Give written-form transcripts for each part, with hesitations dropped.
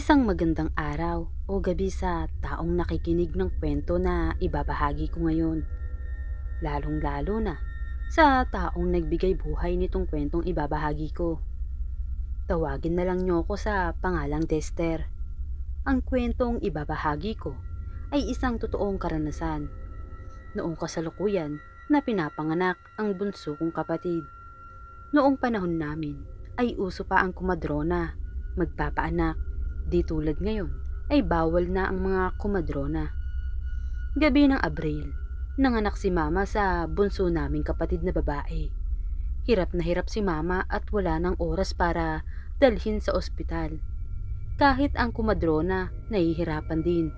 Isang magandang araw o gabi sa taong nakikinig ng kwento na ibabahagi ko ngayon. Lalong-lalo na sa taong nagbigay buhay nitong kwentong ibabahagi ko. Tawagin na lang niyo ako sa pangalang Dexter. Ang kwentong ibabahagi ko ay isang totoong karanasan. Noong kasalukuyan na pinapanganak ang bunso kong kapatid. Noong panahon namin ay uso pa ang kumadrona, magpapaanak. Di tulad ngayon ay bawal na ang mga kumadrona. Gabi ng Abril, nanganak si mama sa bunso naming kapatid na babae. Hirap na hirap si mama at wala nang oras para dalhin sa ospital. Kahit ang kumadrona, nahihirapan din.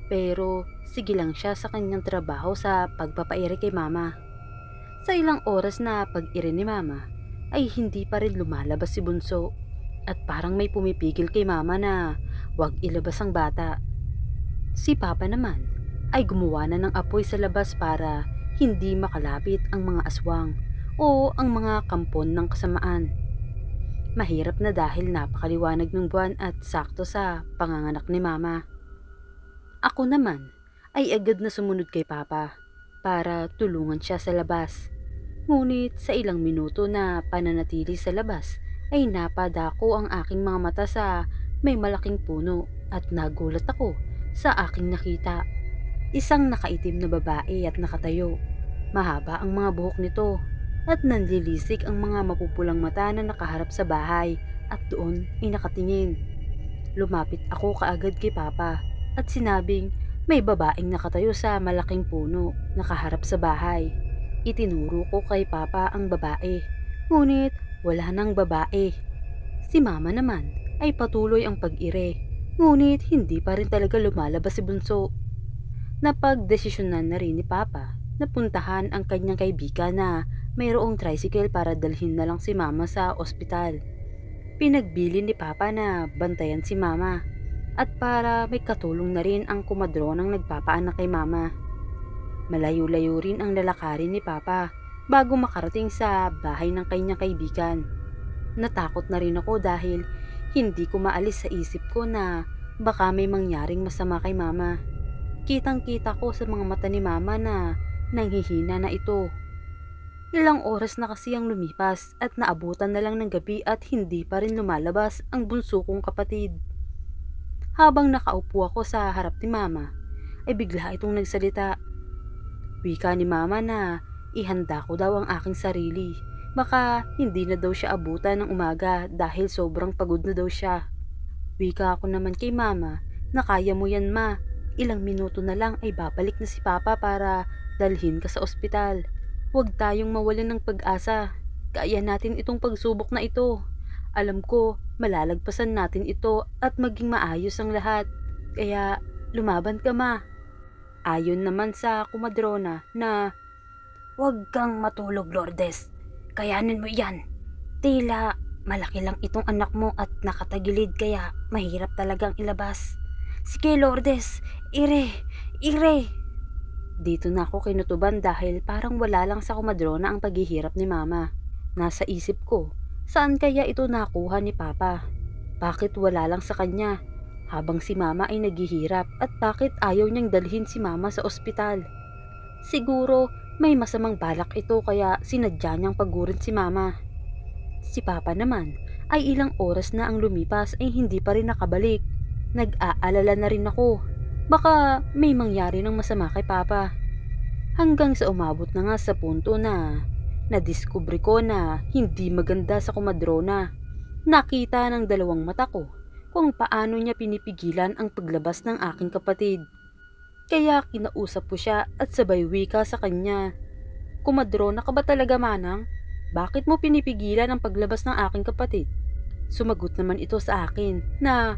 Pero sige lang siya sa kanyang trabaho sa pagpapairi kay mama. Sa ilang oras na pag-iri ni mama, ay hindi pa rin lumalabas si bunso. At parang may pumipigil kay mama na wag ilabas ang bata. Si papa naman ay gumawa na ng apoy sa labas para hindi makalapit ang mga aswang o ang mga kampon ng kasamaan. Mahirap na dahil napakaliwanag ng buwan at sakto sa panganganak ni mama. Ako naman ay agad na sumunod kay papa para tulungan siya sa labas. Ngunit sa ilang minuto na pananatili sa labas ay napadako ang aking mga mata sa may malaking puno at nagulat ako sa aking nakita. Isang nakaitim na babae at nakatayo. Mahaba ang mga buhok nito at nanlilisik ang mga mapupulang mata na nakaharap sa bahay at doon ay nakatingin. Lumapit ako kaagad kay papa at sinabing may babaeng nakatayo sa malaking puno nakaharap sa bahay. Itinuro ko kay papa ang babae, ngunit wala nang babae. Si mama naman ay patuloy ang pag-ire, ngunit hindi pa rin talaga lumalabas si bunso. Napagdesisyonan na rin ni papa na puntahan ang kanyang kaibigan na mayroong tricycle para dalhin na lang si mama sa ospital. Pinagbili ni papa na bantayan si mama at para may katulong na rin ang kumadronang nagpapaanak kay mama. Malayo-layo rin ang lalakarin ni papa bago makarating sa bahay ng kanyang kaibigan. Natakot na rin ako dahil hindi ko maalis sa isip ko na baka may mangyaring masama kay mama. Kitang-kita ko sa mga mata ni mama na nanghihina na ito. Ilang oras na kasi ang lumipas at naabutan na lang ng gabi at hindi pa rin lumalabas ang bunso kong kapatid. Habang nakaupo ako sa harap ni mama, ay bigla itong nagsalita. Wika ni mama na ihanda ko daw ang aking sarili. Baka hindi na daw siya abutan ng umaga dahil sobrang pagod na daw siya. Wika ako naman kay mama na kaya mo yan ma. Ilang minuto na lang ay babalik na si papa para dalhin ka sa ospital. Huwag tayong mawalan ng pag-asa. Kaya natin itong pagsubok na ito. Alam ko malalagpasan natin ito at maging maayos ang lahat. Kaya lumaban ka ma. Ayon naman sa kumadrona na huwag kang matulog Lourdes. Kayanin mo yan. Tila malaki lang itong anak mo at nakatagilid kaya mahirap talagang ilabas. Sige Lourdes, ire, ire. Dito na ako kinutuban dahil parang wala lang sa kumadrona ang paghihirap ni mama. Nasa isip ko, saan kaya ito nakuha ni papa? Bakit wala lang sa kanya? Habang si mama ay naghihirap at bakit ayaw niyang dalhin si mama sa ospital? Siguro may masamang balak ito kaya sinadya niyang pagurin si mama. Si papa naman ay ilang oras na ang lumipas ay hindi pa rin nakabalik. Nag-aalala na rin ako. Baka may mangyari ng masama kay papa. Hanggang sa umabot na nga sa punto na nadiskubre ko na hindi maganda sa kumadrona. Nakita ng dalawang mata ko kung paano niya pinipigilan ang paglabas ng aking kapatid. Kaya kinausap ko siya at sabay wika sa kanya. Kumadrona ka ba talaga manang? Bakit mo pinipigilan ang paglabas ng aking kapatid? Sumagot naman ito sa akin na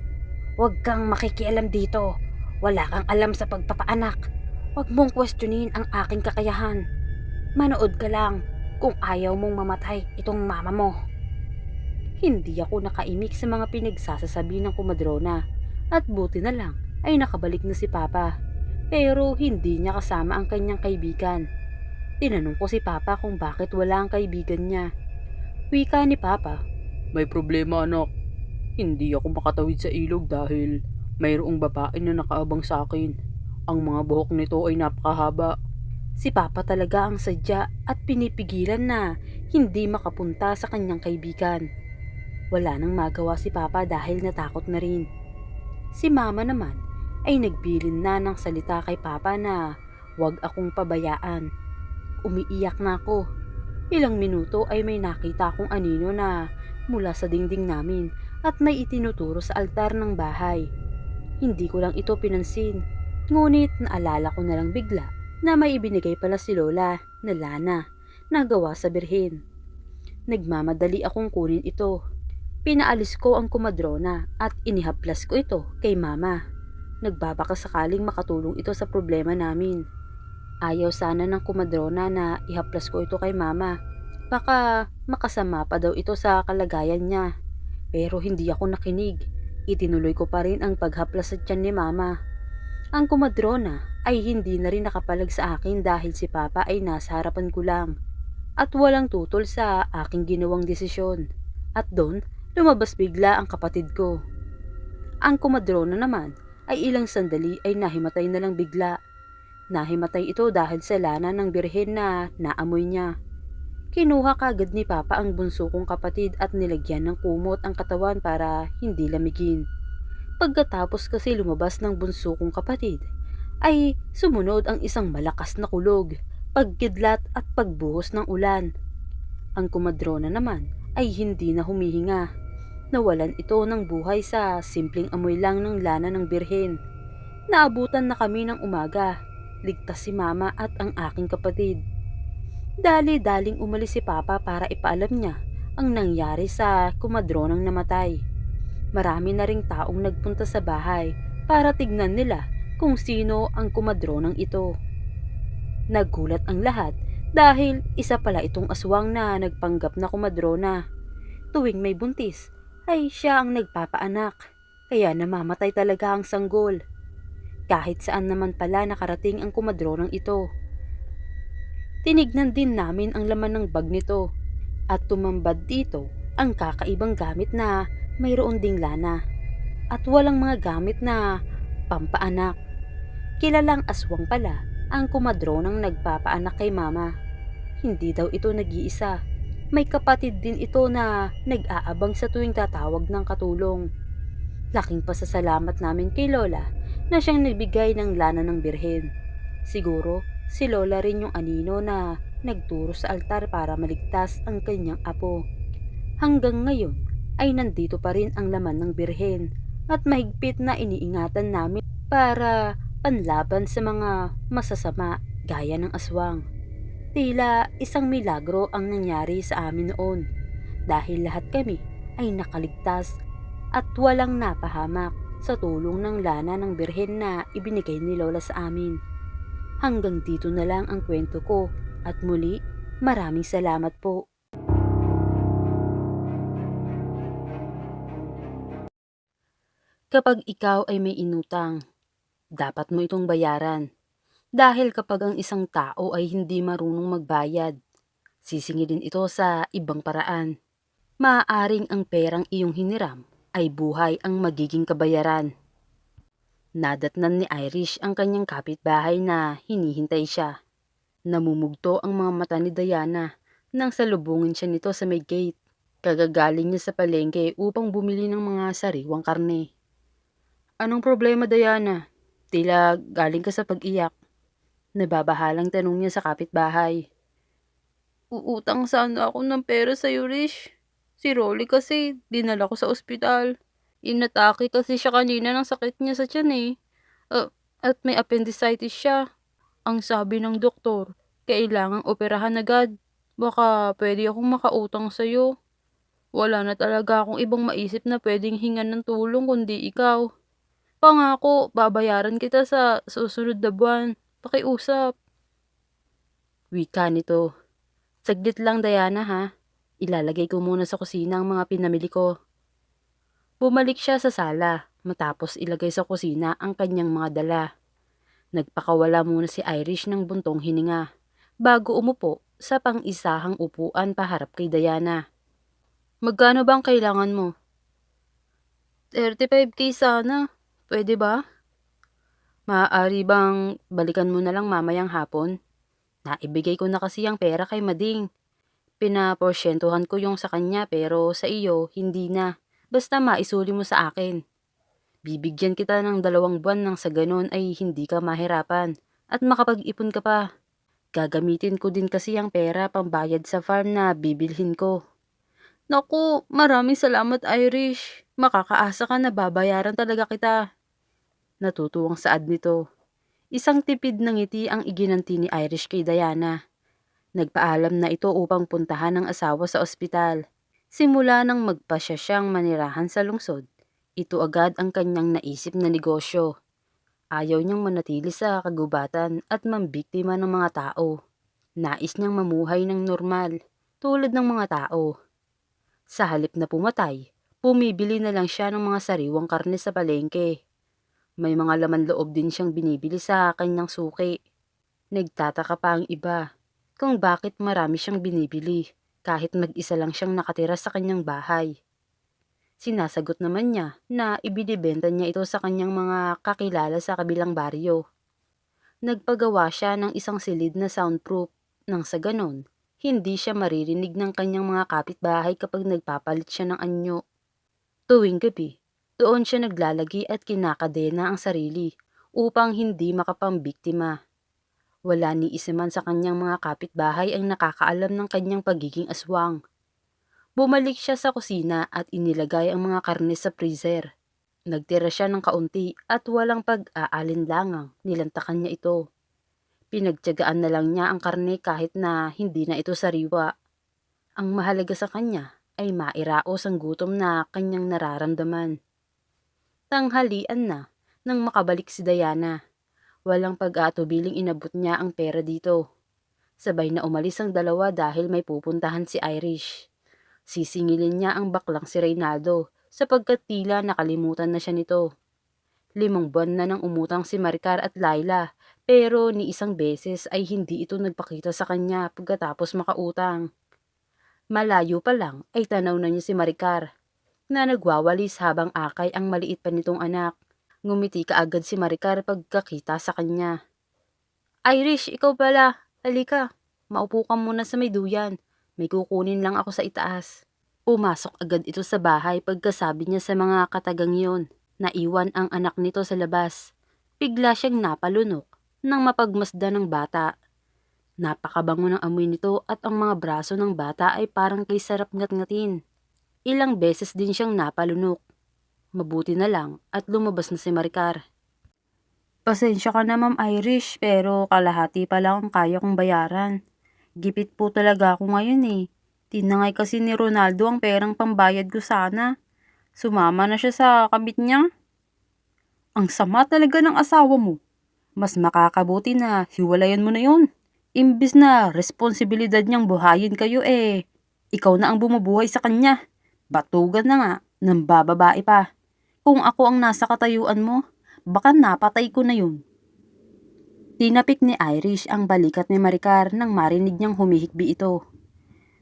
huwag kang makikialam dito. Wala kang alam sa pagpapaanak. Huwag mong questionin ang aking kakayahan. Manood ka lang kung ayaw mong mamatay itong mama mo. Hindi ako nakaimik sa mga pinagsasasabi ng kumadrona at buti na lang ay nakabalik na si papa. Pero hindi niya kasama ang kanyang kaibigan. Tinanong ko si papa kung bakit wala ang kaibigan niya. Wika ni papa, "May problema anak." Hindi ako makatawid sa ilog dahil mayroong babae na nakaabang sa akin. Ang mga buhok nito ay napakahaba. Si Papa talaga ang sadya at pinipigilan na hindi makapunta sa kanyang kaibigan. Wala nang magawa si Papa dahil natakot na rin. Si Mama naman ay nagbilin na ng salita kay Papa na huwag akong pabayaan. Umiiyak na ako. Ilang minuto ay may nakita akong anino na mula sa dingding namin at may itinuturo sa altar ng bahay. Hindi ko lang ito pinansin. Ngunit naalala ko na lang bigla na may ibinigay pala si Lola na lana na gawa sa birhen. Nagmamadali akong kunin ito. Pinaalis ko ang kumadrona at inihaplas ko ito kay Mama. Nagbabaka sakaling makatulong ito sa problema namin. Ayaw sana ng kumadrona na ihaplas ko ito kay Mama. Baka makasama pa daw ito sa kalagayan niya. Pero hindi ako nakinig. Itinuloy ko pa rin ang paghaplas sa tiyan ni Mama. Ang kumadrona ay hindi na rin nakapalag sa akin dahil si Papa ay nasa harapan ko lang at walang tutol sa aking ginawang desisyon. At doon, lumabas bigla ang kapatid ko. Ang kumadrona naman ay ilang sandali ay nahimatay na lang bigla. Nahimatay ito dahil sa lana ng birhen na naamoy niya. Kinuha kagad ni Papa ang bunso kong kapatid at nilagyan ng kumot ang katawan para hindi lamigin. Pagkatapos kasi lumabas ng bunso kong kapatid, ay sumunod ang isang malakas na kulog, pagkidlat at pagbuhos ng ulan. Ang kumadrona naman ay hindi na humihinga. Nawalan ito ng buhay sa simpleng amoy lang ng lana ng birhen. Naabutan na kami ng umaga. Ligtas si Mama at ang aking kapatid. Dali-daling umalis si Papa para ipaalam niya ang nangyari sa kumadronang namatay. Marami na ring taong nagpunta sa bahay para tignan nila kung sino ang kumadronang ito. Nagulat ang lahat dahil isa pala itong aswang na nagpanggap na kumadrona. Tuwing may buntis ay siya ang nagpapaanak, kaya namamatay talaga ang sanggol. Kahit saan naman pala nakarating ang kumadronang ito. Tinignan din namin ang laman ng bag nito at tumambad dito ang kakaibang gamit na mayroon ding lana at walang mga gamit na pampaanak. Kilalang aswang pala ang kumadronang nagpapaanak kay Mama. Hindi daw ito nag-iisa. May kapatid din ito na nag-aabang sa tuwing tatawag ng katulong. Laking pasasalamat namin kay Lola na siyang nagbigay ng lana ng birhen. Siguro si Lola rin yung anino na nagturo sa altar para maligtas ang kanyang apo. Hanggang ngayon ay nandito pa rin ang laman ng birhen at mahigpit na iniingatan namin para panlaban sa mga masasama gaya ng aswang. Tila isang milagro ang nangyari sa amin noon dahil lahat kami ay nakaligtas at walang napahamak sa tulong ng lana ng birhen na ibinigay ni Lola sa amin. Hanggang dito na lang ang kwento ko at muli maraming salamat po. Kapag ikaw ay may inutang, dapat mo itong bayaran. Dahil kapag ang isang tao ay hindi marunong magbayad, sisingilin ito sa ibang paraan. Maaaring ang perang iyong hiniram ay buhay ang magiging kabayaran. Nadatnan ni Irish ang kanyang kapitbahay na hinihintay siya. Namumugto ang mga mata ni Diana nang salubungin siya nito sa may gate. Kagagaling niya sa palengke upang bumili ng mga sariwang karne. Anong problema, Diana? Tila galing ka sa pag-iyak. Nababahalang tanong niya sa kapitbahay. Uutang sana ako ng pera sa'yo, Rish. Si Rolly kasi, dinala ko sa ospital. Inatake kasi siya kanina ng sakit niya sa tiyan eh. At may appendicitis siya. Ang sabi ng doktor, kailangang operahan agad. Baka pwede akong makautang sa'yo. Wala na talaga akong ibang maisip na pwedeng hingan ng tulong kundi ikaw. Pangako, babayaran kita sa susunod na buwan. Pakiusap. Wika nito. Saglit lang, Diana, ha? Ilalagay ko muna sa kusina ang mga pinamili ko. Bumalik siya sa sala matapos ilagay sa kusina ang kanyang mga dala. Nagpakawala muna si Irish ng buntong hininga bago umupo sa pang-isahang upuan paharap kay Diana. Magkano ba ang kailangan mo? 35K sana. Pwede ba? Maaari bang balikan mo na lang mamayang hapon? Naibigay ko na kasi ang pera kay Mading. Pinaporsyentuhan ko yung sa kanya pero sa iyo, hindi na. Basta maisuli mo sa akin. Bibigyan kita ng 2 buwan nang sa ganon ay hindi ka mahirapan at makapag-ipon ka pa. Gagamitin ko din kasi ang pera pambayad sa farm na bibilhin ko. Naku, maraming salamat Irish. Makakaasa ka na babayaran talaga kita. Natutuwang saad nito. Isang tipid ng ngiti ang iginanti ni Irish kay Diana. Nagpaalam na ito upang puntahan ang asawa sa ospital. Simula nang magpasya siyang manirahan sa lungsod, ito agad ang kanyang naisip na negosyo. Ayaw niyang manatili sa kagubatan at mambiktima ng mga tao. Nais niyang mamuhay ng normal, tulad ng mga tao. Sa halip na pumatay, pumibili na lang siya ng mga sariwang karne sa palengke. May mga laman loob din siyang binibili sa kanyang suki. Nagtataka pa ang iba kung bakit marami siyang binibili kahit mag-isa lang siyang nakatira sa kanyang bahay. Sinasagot naman niya na ibinibenta niya ito sa kanyang mga kakilala sa kabilang baryo. Nagpagawa siya ng isang silid na soundproof nang sa ganon, hindi siya maririnig ng kanyang mga kapitbahay kapag nagpapalit siya ng anyo. Tuwing gabi, doon siya naglalagi at kinakadena ang sarili upang hindi makapambiktima. Wala ni isa man sa kanyang mga kapitbahay ang nakakaalam ng kanyang pagiging aswang. Bumalik siya sa kusina at inilagay ang mga karne sa freezer. Nagtira siya ng kaunti at walang pag-aalinlangang nilantakan niya ito. Pinagtiyagaan na lang niya ang karne kahit na hindi na ito sariwa. Ang mahalaga sa kanya ay mairaos ang gutom na kanyang nararamdaman. Tanghalian na nang makabalik si Diana. Walang pag-aatubiling inabot niya ang pera dito. Sabay na umalis ang dalawa dahil may pupuntahan si Irish. Sisingilin niya ang baklang si Reynaldo sapagkat tila nakalimutan na siya nito. 5 buwan na nang umutang si Maricar at Laila pero ni isang beses ay hindi ito nagpakita sa kanya pagkatapos makautang. Malayo pa lang ay tanaw na niya si Maricar na nagwawalis habang akay ang maliit pa nitong anak. Ngumiti kaagad si Maricar pagkakita sa kanya. Irish, ikaw pala. Halika, maupo ka muna sa may duyan. May kukunin lang ako sa itaas. Pumasok agad ito sa bahay pagkasabi niya sa mga katagang iyon. Naiwan ang anak nito sa labas. Bigla siyang napalunok nang mapagmasdan ng bata. Napakabango ng amoy nito at ang mga braso ng bata ay parang kay sarap ngat-ngatin. Ilang beses din siyang napalunok. Mabuti na lang at lumabas na si Maricar. Pasensya ka na Ma'am Irish pero kalahati pa lang ang kaya kong bayaran. Gipit po talaga ako ngayon eh. Tinangay kasi ni Ronaldo ang perang pambayad ko sana. Sumama na siya sa kabit niya. Ang sama talaga ng asawa mo. Mas makakabuti na hiwalayan mo na yun. Imbis na responsibilidad niyang buhayin kayo ikaw na ang bumubuhay sa kanya. Batugan na nga, nang bababae pa. Kung ako ang nasa katayuan mo, baka napatay ko na yun. Tinapik ni Irish ang balikat ni Maricar nang marinig niyang humihikbi ito.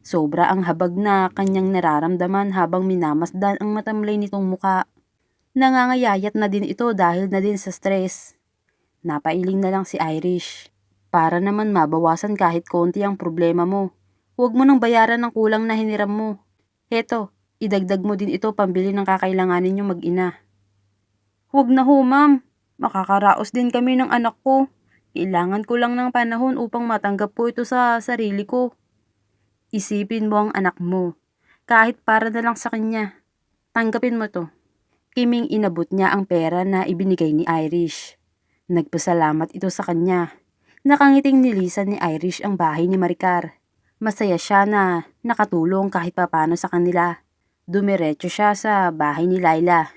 Sobra ang habag na kanyang nararamdaman habang minamasdan ang matamlay nitong muka. Nangangayayat na din ito dahil na din sa stress. Napailing na lang si Irish. Para naman mabawasan kahit konti ang problema mo. Huwag mo nang bayaran ng kulang na hiniram mo. Heto, idagdag mo din ito pambili ng kakailanganin niyo mag-ina. Huwag na ho ma'am, makakaraos din kami ng anak ko. Kailangan ko lang ng panahon upang matanggap ko ito sa sarili ko. Isipin mo ang anak mo, kahit para na lang sa kanya. Tanggapin mo to. Kiming inabot niya ang pera na ibinigay ni Irish. Nagpasalamat ito sa kanya. Nakangiting nilisan ni Irish ang bahay ni Maricar. Masaya siya na nakatulong kahit papano sa kanila. Dumiretso siya sa bahay ni Laila.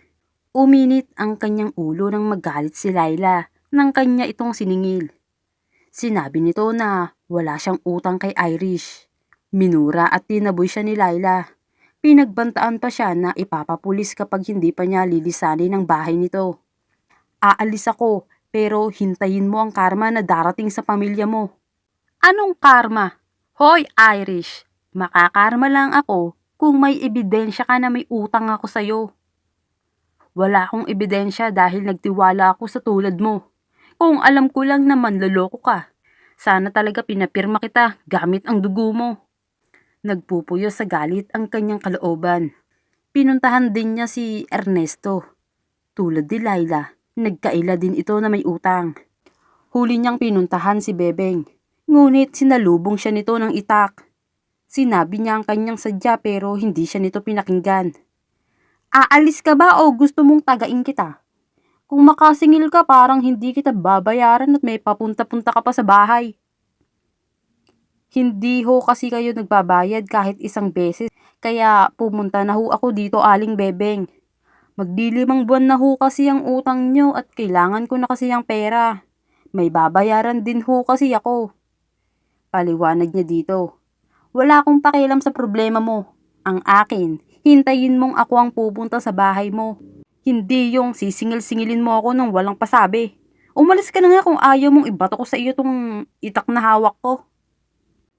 Uminit ang kanyang ulo nang magalit si Laila nang kanya itong siningil. Sinabi nito na wala siyang utang kay Irish. Minura at tinaboy siya ni Laila. Pinagbantaan pa siya na ipapapulis kapag hindi pa niya lilisanin ang bahay nito. Aalis ako pero hintayin mo ang karma na darating sa pamilya mo. Anong karma? Hoy Irish, makakarma lang ako kung may ebidensya ka na may utang ako sa'yo. Wala akong ebidensya dahil nagtiwala ako sa tulad mo. Kung alam ko lang na manloloko ka, sana talaga pinapirma kita gamit ang dugo mo. Nagpupuyo sa galit ang kanyang kalooban. Pinuntahan din niya si Ernesto. Tulad ni Laila, nagkaila din ito na may utang. Huli niyang pinuntahan si Bebeng. Ngunit sinalubong siya nito ng itak. Sinabi niya ang kanyang sadya pero hindi siya nito pinakinggan. Aalis ka ba o gusto mong tagain kita? Kung makasingil ka parang hindi kita babayaran at may papunta-punta ka pa sa bahay. Hindi ho kasi kayo nagbabayad kahit isang beses, kaya pumunta na ho ako dito, Aling Bebeng. Magdilimang buwan na ho kasi ang utang nyo at kailangan ko na kasi ang pera. May babayaran din ho kasi ako. Paliwanag niya dito. Wala akong pakialam sa problema mo. Ang akin, hintayin mong ako ang pupunta sa bahay mo. Hindi yung sisingil-singilin mo ako nang walang pasabi. Umalis ka na nga kung ayaw mong ibato ko sa iyo tong itak na hawak ko.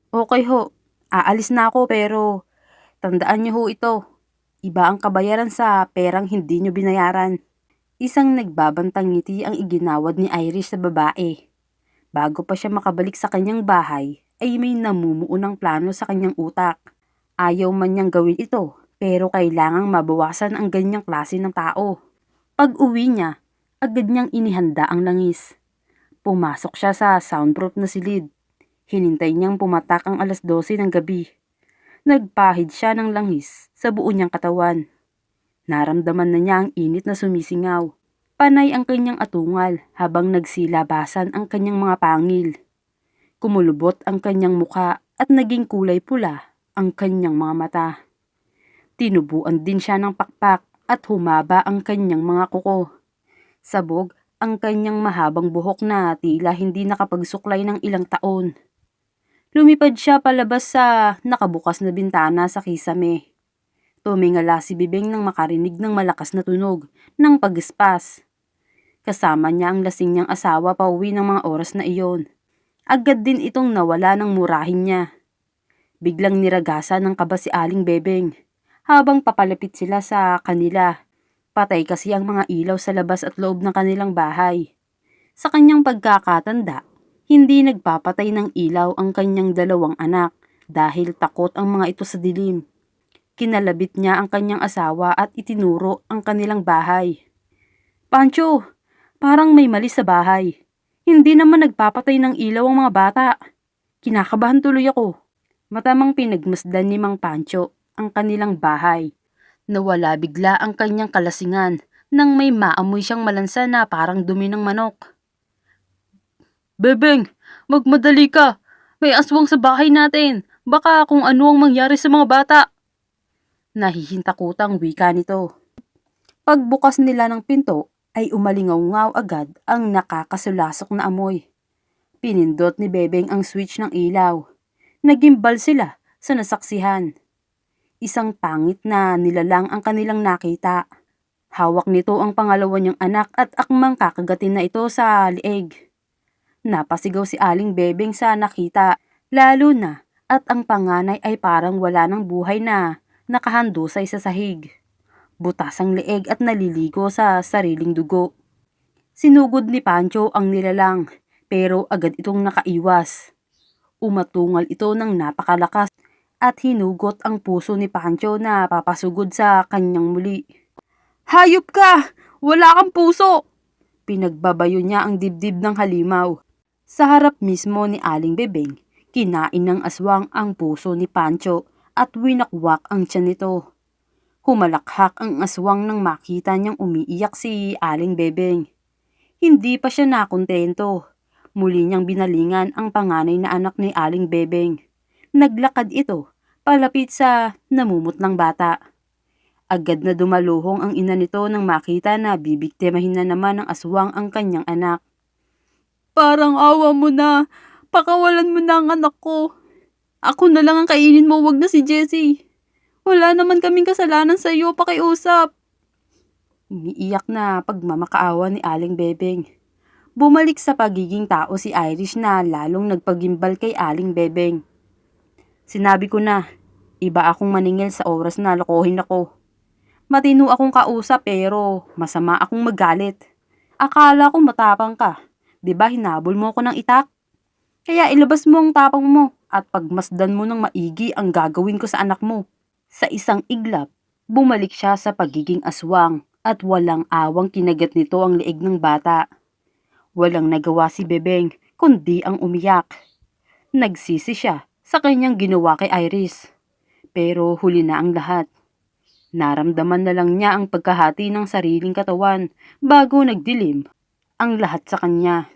Okay ho, aalis na ako pero tandaan niyo ho ito. Iba ang kabayaran sa perang hindi niyo binayaran. Isang nagbabantang ngiti ang iginawad ni Irish sa babae. Bago pa siya makabalik sa kanyang bahay, ay may namumuo ng plano sa kanyang utak. Ayaw man niyang gawin ito, pero kailangang mabawasan ang ganyang klase ng tao. Pag uwi niya, agad niyang inihanda ang langis. Pumasok siya sa soundproof na silid. Hinintay niyang pumatak ang 12:00 ng gabi. Nagpahid siya ng langis sa buo niyang katawan. Naramdaman na niya ang init na sumisingaw. Panay ang kanyang atungal habang nagsilabasan ang kanyang mga pangil. Kumulubot ang kanyang muka at naging kulay pula ang kanyang mga mata. Tinubuan din siya ng pakpak at humaba ang kanyang mga kuko. Sabog ang kanyang mahabang buhok na tila hindi nakapagsuklay ng ilang taon. Lumipad siya palabas sa nakabukas na bintana sa kisame. Tumingala si Bibeng nang makarinig ng malakas na tunog ng pagispas. Kasama niya ang lasing niyang asawa pauwi ng mga oras na iyon. Agad din itong nawala ng murahin niya. Biglang niragasan ng kaba si Aling Bebeng. Habang papalapit sila sa kanila, patay kasi ang mga ilaw sa labas at loob ng kanilang bahay. Sa kanyang pagkakatanda, hindi nagpapatay ng ilaw ang kanyang 2 anak dahil takot ang mga ito sa dilim. Kinalabit niya ang kanyang asawa at itinuro ang kanilang bahay. Pancho, parang may mali sa bahay. Hindi naman nagpapatay ng ilaw ang mga bata. Kinakabahan tuloy ako. Matamang pinagmasdan ni Mang Pancho ang kanilang bahay. Nawala bigla ang kanyang kalasingan nang may maamoy siyang malansa na parang dumi ng manok. Bebeng, magmadali ka. May aswang sa bahay natin. Baka kung ano ang mangyari sa mga bata. Nahihintakutang wika nito. Pagbukas nila ng pinto ay umalingaw-ngaw agad ang nakakasulasok na amoy. Pinindot ni Bebeng ang switch ng ilaw. Nagimbal sila sa nasaksihan. Isang pangit na nilalang ang kanilang nakita. Hawak nito ang pangalawa niyang anak at akmang kakagatin na ito sa lieg. Napasigaw si Aling Bebeng sa nakita, lalo na at ang panganay ay parang wala ng buhay na nakahandusay sa sahig. Butas ang leeg at naliligo sa sariling dugo. Sinugod ni Pancho ang nilalang pero agad itong nakaiwas. Umatungal ito ng napakalakas at hinugot ang puso ni Pancho na papasugod sa kanyang muli. Hayop ka! Wala kang puso! Pinagbabayo niya ang dibdib ng halimaw. Sa harap mismo ni Aling Bebeng, kinain ng aswang ang puso ni Pancho at winakwak ang tiyan nito. Humalakhak ang aswang nang makita niyang umiiyak si Aling Bebeng. Hindi pa siya nakontento. Muli niyang binalingan ang panganay na anak ni Aling Bebeng. Naglakad ito palapit sa namumutlang bata. Agad na dumaluhong ang ina nito nang makita na bibiktimahin na naman ng aswang ang kanyang anak. Parang awa mo na. Pakawalan mo na ang anak ko. Ako na lang ang kainin mo, wag na si Jessie. Wala naman kaming kasalanan sa iyo, pakiusap. Umiiyak na pagmamakaawa ni Aling Bebeng. Bumalik sa pagiging tao si Irish na lalong nagpagimbal kay Aling Bebeng. Sinabi ko na, iba akong maningil sa oras na lokohin ako. Matino akong kausap pero masama akong magalit. Akala ko matapang ka. 'Di ba hinabol mo ako ng itak? Kaya ilabas mo ang tapang mo at pagmasdan mo ng maigi ang gagawin ko sa anak mo. Sa isang iglap, bumalik siya sa pagiging aswang at walang awang kinagat nito ang leeg ng bata. Walang nagawa si Bebeng kundi ang umiyak. Nagsisi siya sa kanyang ginawa kay Iris. Pero huli na ang lahat. Naramdaman na lang niya ang pagkahati ng sariling katawan bago nagdilim ang lahat sa kanya.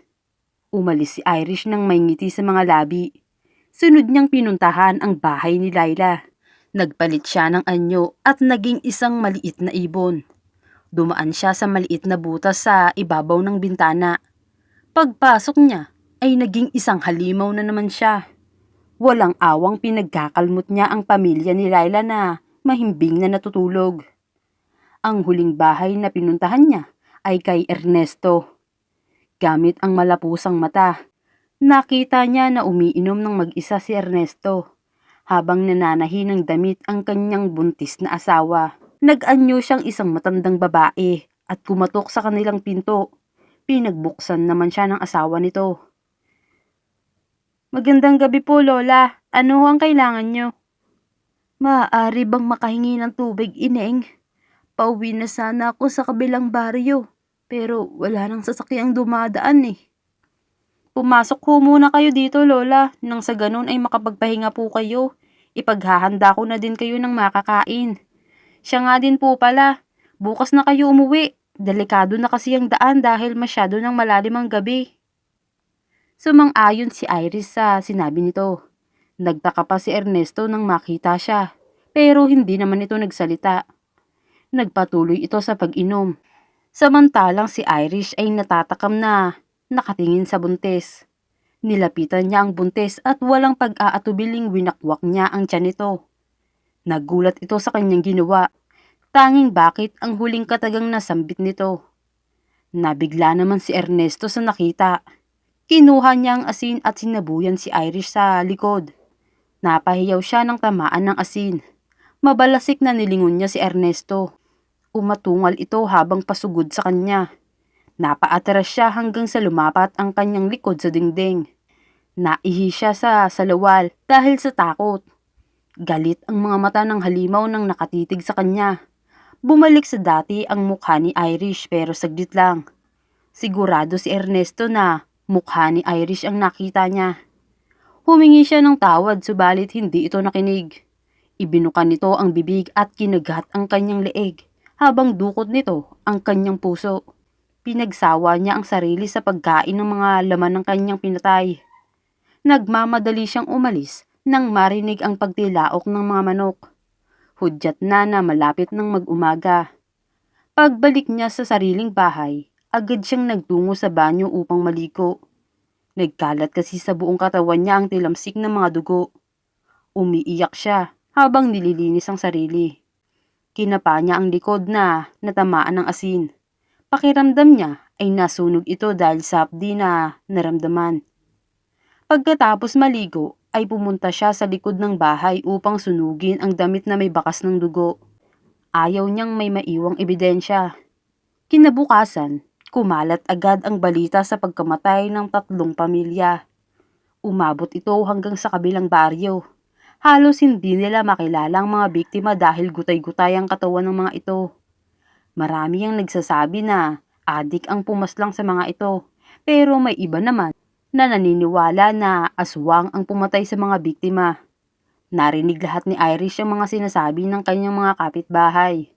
Umalis si Irish nang may ngiti sa mga labi. Sunod niyang pinuntahan ang bahay ni Laila. Nagpalit siya ng anyo at naging isang maliit na ibon. Dumaan siya sa maliit na butas sa ibabaw ng bintana. Pagpasok niya ay naging isang halimaw na naman siya. Walang awang pinagkakalmot niya ang pamilya ni Laila na mahimbing na natutulog. Ang huling bahay na pinuntahan niya ay kay Ernesto. Gamit ang malapusang mata, nakita niya na umiinom ng mag-isa si Ernesto habang nananahi ng damit ang kanyang buntis na asawa. Nag-anyo siyang isang matandang babae at kumatok sa kanilang pinto. Pinagbuksan naman siya ng asawa nito. Magandang gabi po, Lola. Ano ang kailangan nyo? Maaari bang makahingi ng tubig, Ineng? Pauwi na sana ako sa kabilang baryo, pero wala nang sasakyang dumadaan eh. Pumasok ho muna kayo dito, Lola, nang sa ganun ay makapagpahinga po kayo. Ipaghahanda ko na din kayo ng makakain. Siya nga din po pala, bukas na kayo umuwi. Delikado na kasi ang daan dahil masyado nang malalim ang gabi. Sumang-ayon si Iris sa sinabi nito. Nagtaka pa si Ernesto nang makita siya, pero hindi naman ito nagsalita. Nagpatuloy ito sa pag-inom. Samantalang si Irish ay natatakam na nakatingin sa buntis. Nilapitan niya ang buntis at walang pag-aatubiling winakwak niya ang tiyan nito. Nagulat ito sa kanyang ginawa. Tanging bakit ang huling katagang nasambit nito. Nabigla naman si Ernesto sa nakita. Kinuha niya ang asin at sinabuyan si Irish sa likod. Napahiyaw siya ng tamaan ng asin. Mabalasik na nilingon niya si Ernesto. Umatungal ito habang pasugod sa kanya. Napaatras siya hanggang sa lumapat ang kanyang likod sa dingding. Naihi siya sa salawal dahil sa takot. Galit ang mga mata ng halimaw nang nakatitig sa kanya. Bumalik sa dati ang mukha ni Irish pero saglit lang. Sigurado si Ernesto na mukha ni Irish ang nakita niya. Humingi siya ng tawad subalit hindi ito nakinig. Ibinukan nito ang bibig at kinagat ang kanyang leeg habang dukot nito ang kanyang puso. Pinagsawa niya ang sarili sa pagkain ng mga laman ng kanyang pinatay. Nagmamadali siyang umalis nang marinig ang pagtilaok ng mga manok. Hudyat na malapit ng mag-umaga. Pagbalik niya sa sariling bahay, agad siyang nagtungo sa banyo upang maligo. Nagkalat kasi sa buong katawan niya ang tilamsik ng mga dugo. Umiiyak siya habang nililinis ang sarili. Kinapa niya ang likod na natamaan ng asin. Pakiramdam niya ay nasunog ito dahil sa hapdi na naramdaman. Pagkatapos maligo ay pumunta siya sa likod ng bahay upang sunugin ang damit na may bakas ng dugo. Ayaw niyang may maiwang ebidensya. Kinabukasan, kumalat agad ang balita sa pagkamatay ng 3 pamilya. Umabot ito hanggang sa kabilang baryo. Halos hindi nila makilala ang mga biktima dahil gutay-gutay ang katawan ng mga ito. Marami ang nagsasabi na adik ang pumaslang sa mga ito, pero may iba naman na naniniwala na aswang ang pumatay sa mga biktima. Narinig lahat ni Irish ang mga sinasabi ng kanyang mga kapitbahay.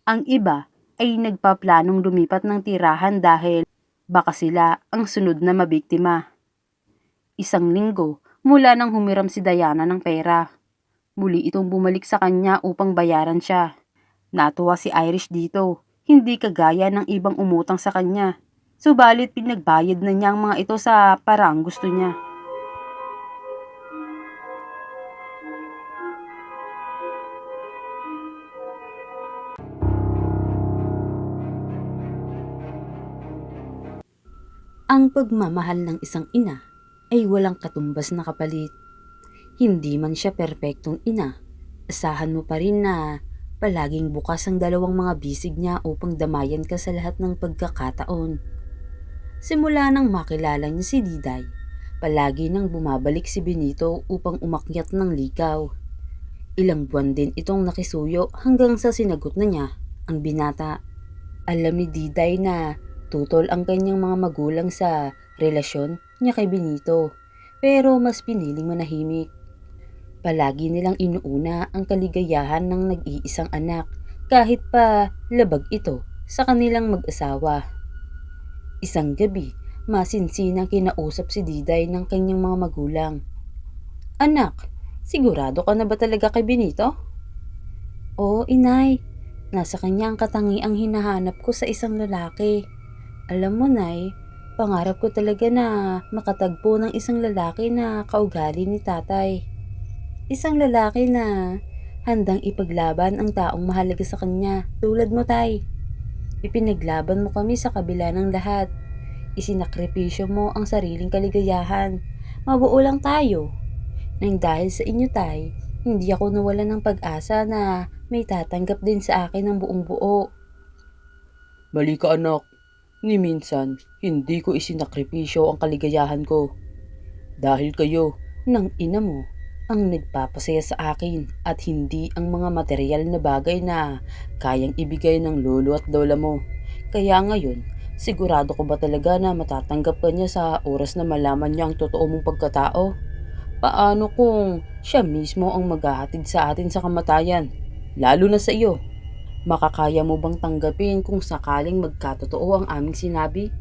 Ang iba ay nagpaplanong lumipat ng tirahan dahil baka sila ang sunod na mabiktima. 1 linggo mula nang humiram si Diana ng pera. Muli itong bumalik sa kanya upang bayaran siya. Natuwa si Irish dito, hindi kagaya ng ibang umutang sa kanya. Subalit pinagbayad na niya ang mga ito sa paraang gusto niya. Ang pagmamahal ng isang ina ay walang katumbas na kapalit. Hindi man siya perpektong ina, asahan mo pa rin na Palaging bukas ang dalawang mga bisig niya upang damayan ka sa lahat ng pagkakataon. Simula nang makilala niya si Diday, palagi nang bumabalik si Benito upang umakyat ng ligaw. Ilang buwan din itong nakisuyo hanggang sa sinagot na niya ang binata. Alam ni Diday na tutol ang kanyang mga magulang sa relasyon niya kay Benito, pero mas piniling manahimik. Palagi nilang inuuna ang kaligayahan ng nag-iisang anak kahit pa labag ito sa kanilang mag-asawa. Isang gabi, masinsinang kinausap si Diday ng kanyang mga magulang. Anak, sigurado ka na ba talaga kay Benito? Oo, inay. Nasa kanya ang katangiang hinahanap ko sa isang lalaki. Alam mo, nay, pangarap ko talaga na makatagpo ng isang lalaki na kaugali ni tatay. Isang lalaki na handang ipaglaban ang taong mahalaga sa kanya, tulad mo, tay. Ipinaglaban mo kami sa kabila ng lahat. Isinakripisyo mo ang sariling kaligayahan. Mabuo lang tayo. Nang dahil sa inyo, tay, hindi ako nawalan ng pag-asa na may tatanggap din sa akin ng buong buo. Mali ka anak, ni minsan hindi ko isinakripisyo ang kaligayahan ko. Dahil kayo, Nang ina mo ang nagpapasaya sa akin at hindi ang mga material na bagay na kayang ibigay ng lolo at lola mo. Kaya ngayon, sigurado ko ba talaga na matatanggap ka niya sa oras na malaman niya ang totoo mong pagkatao? Paano kung siya mismo ang maghahatid sa atin sa kamatayan? Lalo na sa iyo. Makakaya mo bang tanggapin kung sakaling magkatotoo ang aming sinabi?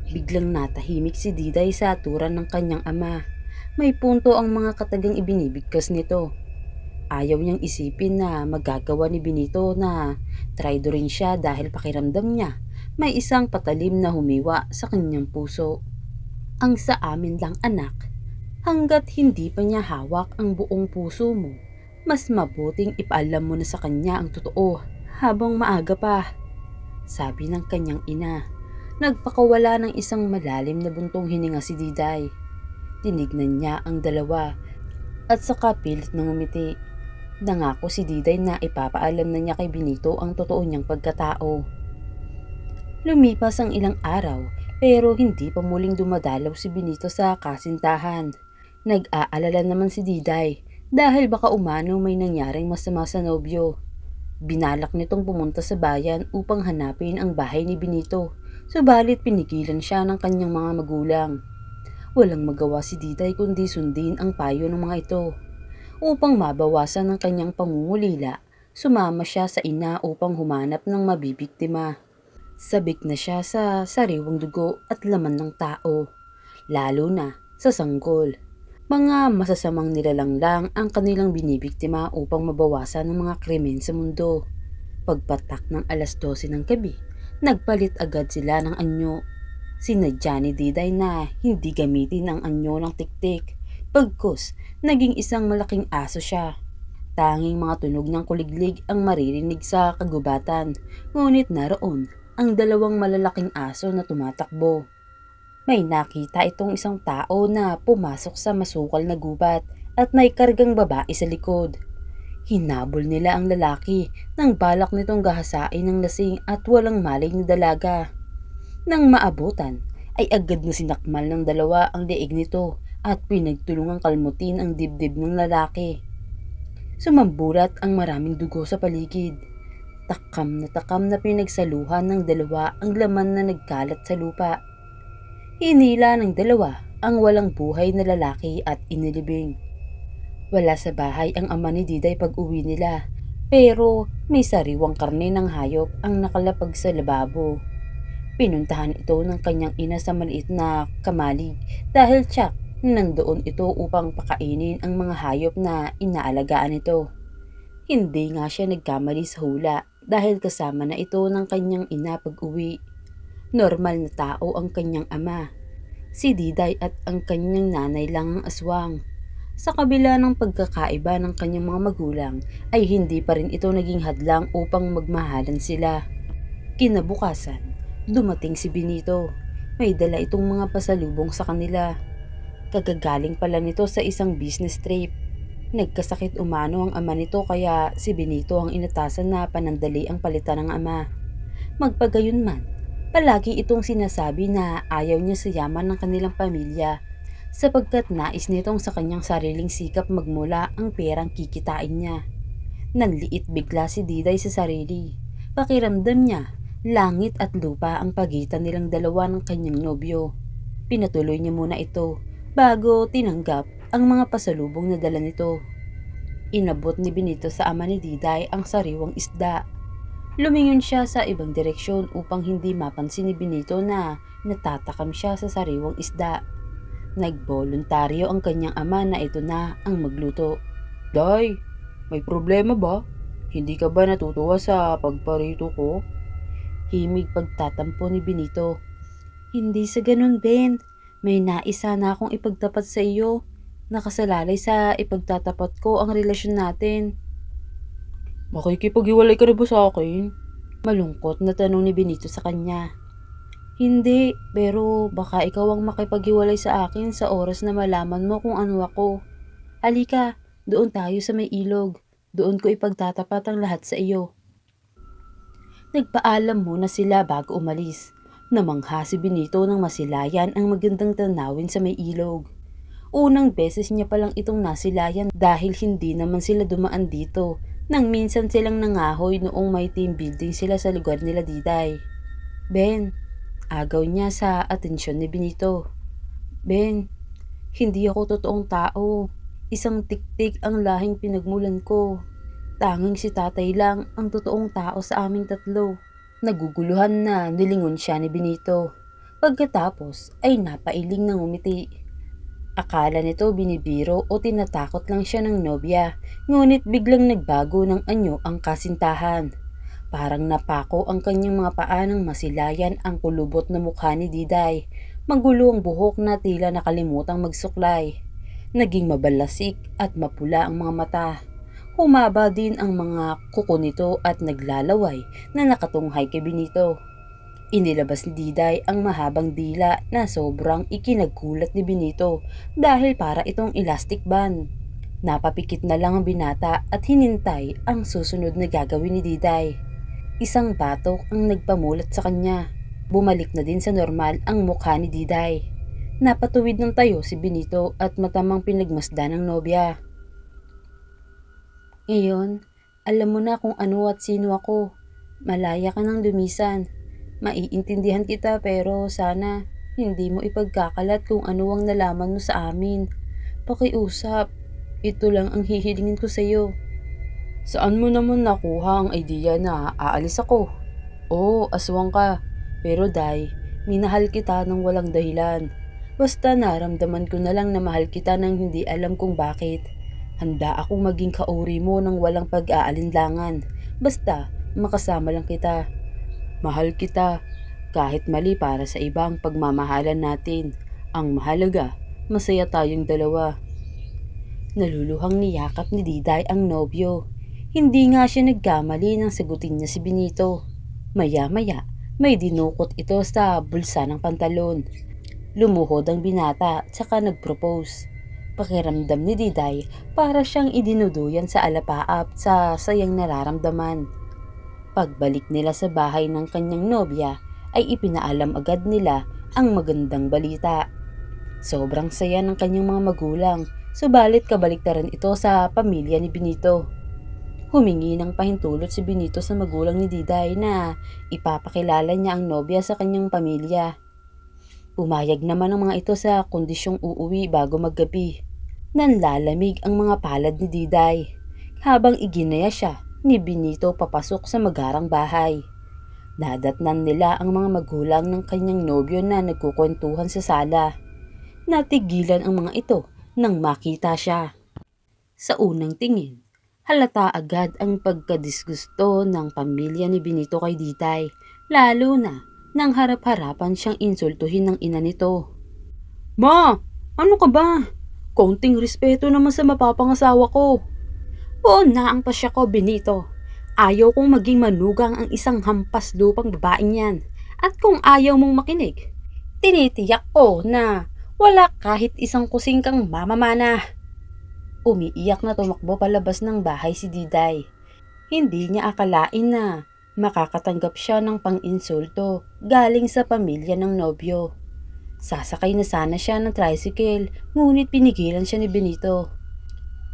Biglang natahimik si Diday sa aturan ng kanyang ama. May punto ang mga katagang ibinibigkas nito. Ayaw niyang isipin na magagawa ni Benito na traidorin siya dahil pakiramdam niya may isang patalim na humiwa sa kanyang puso. Ang sa amin lang anak, hanggat hindi pa niya hawak ang buong puso mo, mas mabuting ipaalam mo na sa kanya ang totoo habang maaga pa, sabi ng kanyang ina. Nagpakawala ng isang malalim na buntong hininga si Diday. Tinignan niya ang dalawa at saka pilit na ngumiti. Nangako si Diday na ipapaalam na niya kay Benito ang totoo niyang pagkatao. Lumipas ang ilang araw pero hindi pa muling dumadalaw si Benito sa kasintahan. Nag-aalala naman si Diday dahil baka umano may nangyaring masama sa nobyo. Binalak nitong pumunta sa bayan upang hanapin ang bahay ni Benito, subalit pinigilan siya ng kanyang mga magulang. Walang magawa si Diday kundi sundin ang payo ng mga ito. Upang mabawasan ang kanyang pangungulila, sumama siya sa ina upang humanap ng mabibiktima. Sabik na siya sa sariwang dugo at laman ng tao, lalo na sa sanggol. Mga masasamang nilalang lang ang kanilang binibiktima upang mabawasan ang mga krimen sa mundo. Pagpatak ng 12:00 ng gabi, nagpalit agad sila ng anyo. Sinadya ni Diday na hindi gamitin ang anyo ng tiktik, pagkus naging isang malaking aso siya. Tanging mga tunog ng kuliglig ang maririnig sa kagubatan, ngunit naroon ang dalawang malalaking aso na tumatakbo. May nakita itong isang tao na pumasok sa masukal na gubat at may kargang babae sa likod. Hinabol nila ang lalaki nang balak nitong gahasain ng lasing at walang malay na dalaga. Nang maabutan, ay agad na sinakmal ng dalawa ang leeg nito at pinagtulungang kalmutin ang dibdib ng lalaki. Sumambulat ang maraming dugo sa paligid. Takam na pinagsaluhan ng dalawa ang laman na nagkalat sa lupa. Hinila ng dalawa ang walang buhay na lalaki at inilibing. Wala sa bahay ang ama ni Diday pag-uwi nila, pero may sariwang karne ng hayop ang nakalapag sa lababo. Pinuntahan ito ng kanyang ina sa maliit na kamalig dahil tiyak nandoon ito upang pakainin ang mga hayop na inaalagaan nito. Hindi nga siya nagkamali sa hula dahil kasama na ito ng kanyang ina pag-uwi. Normal na tao ang kanyang ama. Si Diday at ang kanyang nanay lang ang aswang. Sa kabila ng pagkakaiba ng kanyang mga magulang ay hindi pa rin ito naging hadlang upang magmahalan sila. Kinabukasan, dumating si Benito. May dala itong mga pasalubong sa kanila. Kagagaling pala nito sa isang business trip. Nagkasakit umano ang ama nito kaya si Benito ang inatasan na panandali ang palitan ng ama. Magpagayunman, palagi itong sinasabi na ayaw niya sa yaman ng kanilang pamilya sapagkat nais nitong sa kanyang sariling sikap magmula ang perang kikitain niya. Nanliit bigla si Diday sa sarili. Pakiramdam niya, langit at lupa ang pagitan nilang dalawa ng kanyang nobyo. Pinatuloy niya muna ito bago tinanggap ang mga pasalubong na dala nito. Inabot ni Benito sa ama ni Diday ang sariwang isda. Lumingon siya sa ibang direksyon upang hindi mapansin ni Benito na natatakam siya sa sariwang isda. Nagboluntaryo ang kanyang ama na ito na ang magluto. Day, may problema ba? Hindi ka ba natutuwa sa pagparito ko? Himig pagtatampo ni Benito. Hindi sa ganun, Ben. May naisa na akong ipagtapat sa iyo. Nakasalalay sa ipagtatapat ko ang relasyon natin. Makikipaghiwalay ka na ba sa akin? Malungkot na tanong ni Benito sa kanya. Hindi, pero baka ikaw ang makipaghiwalay sa akin sa oras na malaman mo kung ano ako. Halika, doon tayo sa may ilog. Doon ko ipagtatapat ang lahat sa iyo. Nagpaalam muna sila bago umalis. Namangha si Benito nang masilayan ang magandang tanawin sa may ilog. Unang beses niya palang itong nasilayan dahil hindi naman sila dumaan dito nang minsan silang nangahoy noong may team building sila sa lugar nila Diday. Ben, agaw niya sa atensyon ni Benito. Ben, hindi ako totoong tao. Isang tiktik ang lahing pinagmulan ko. Tanging si tatay lang ang totoong tao sa aming tatlo. Naguguluhan na nilingon siya ni Benito. Pagkatapos ay napailing ng umiti. Akala nito binibiro o tinatakot lang siya ng nobya, ngunit biglang nagbago ng anyo ang kasintahan. Parang napako ang kanyang mga paa nang masilayan ang kulubot na mukha ni Diday. Magulo ang buhok na tila nakalimutang magsuklay. Naging mabalasik at mapula ang mga mata. Humaba din ang mga kuko nito at naglalaway na nakatunghay kay Benito. Inilabas ni Diday ang mahabang dila na sobrang ikinagkulat ni Benito dahil para itong elastic band. Napapikit na lang ang binata at hinintay ang susunod na gagawin ni Diday. Isang batok ang nagpamulat sa kanya. Bumalik na din sa normal ang mukha ni Diday. Napatuwid ng tayo si Benito at matamang pinagmasdan ng nobya. Ngayon, alam mo na kung ano at sino ako. Malaya ka nang lumisan. Maiintindihan kita pero sana hindi mo ipagkakalat kung ano ang nalaman mo sa amin. Pakiusap, ito lang ang hihilingin ko sa iyo. Saan mo naman nakuha ang idea na aalis ako? Oo, aswang ka. Pero Day, minahal kita ng walang dahilan. Basta naramdaman ko na lang na mahal kita nang hindi alam kung bakit. Handa akong maging kauri mo ng walang pag-aalinlangan. Basta makasama lang kita. Mahal kita. Kahit mali para sa iba ang pagmamahalan natin. Ang mahalaga, masaya tayong dalawa. Naluluhang niyakap ni Diday ang nobyo. Hindi nga siya nagkamali nang sagutin niya si Benito. Maya-maya, may dinukot ito sa bulsa ng pantalon. Lumuhod ang binata tsaka nag-propose. Pakiramdam ni Diday para siyang idinuduyan sa alapaap sa sayang nararamdaman. Pagbalik nila sa bahay ng kanyang nobya ay ipinaalam agad nila ang magandang balita. Sobrang saya ng kanyang mga magulang, subalit kabaliktaran ito sa pamilya ni Benito. Humingi ng pahintulot si Benito sa magulang ni Diday na ipapakilala niya ang nobya sa kanyang pamilya. Pumayag naman ang mga ito sa kondisyong uuwi bago maggabi. Nanlalamig ang mga palad ni Diday habang iginaya siya ni Benito papasok sa magarang bahay. Nadatnan nila ang mga magulang ng kanyang nobyo na nagkukwentuhan sa sala. Natigilan ang mga ito nang makita siya. Sa unang tingin, halata agad ang pagkadisgusto ng pamilya ni Benito kay Diday, lalo na nang harap-harapan siyang insultuhin ng ina nito. Ma! Ano ka ba? Konting respeto naman sa mapapangasawa ko. Oo na ang pasya ko, Benito. Ayaw kong maging manugang ang isang hampas lupang babaeng yan. At kung ayaw mong makinig, tinitiyak ko na wala kahit isang kusing kang mamamana. Umiiyak na tumakbo palabas ng bahay si Diday. Hindi niya akalain na makakatanggap siya ng pang-insulto galing sa pamilya ng nobyo. Sasakay na sana siya ng tricycle, ngunit pinigilan siya ni Benito.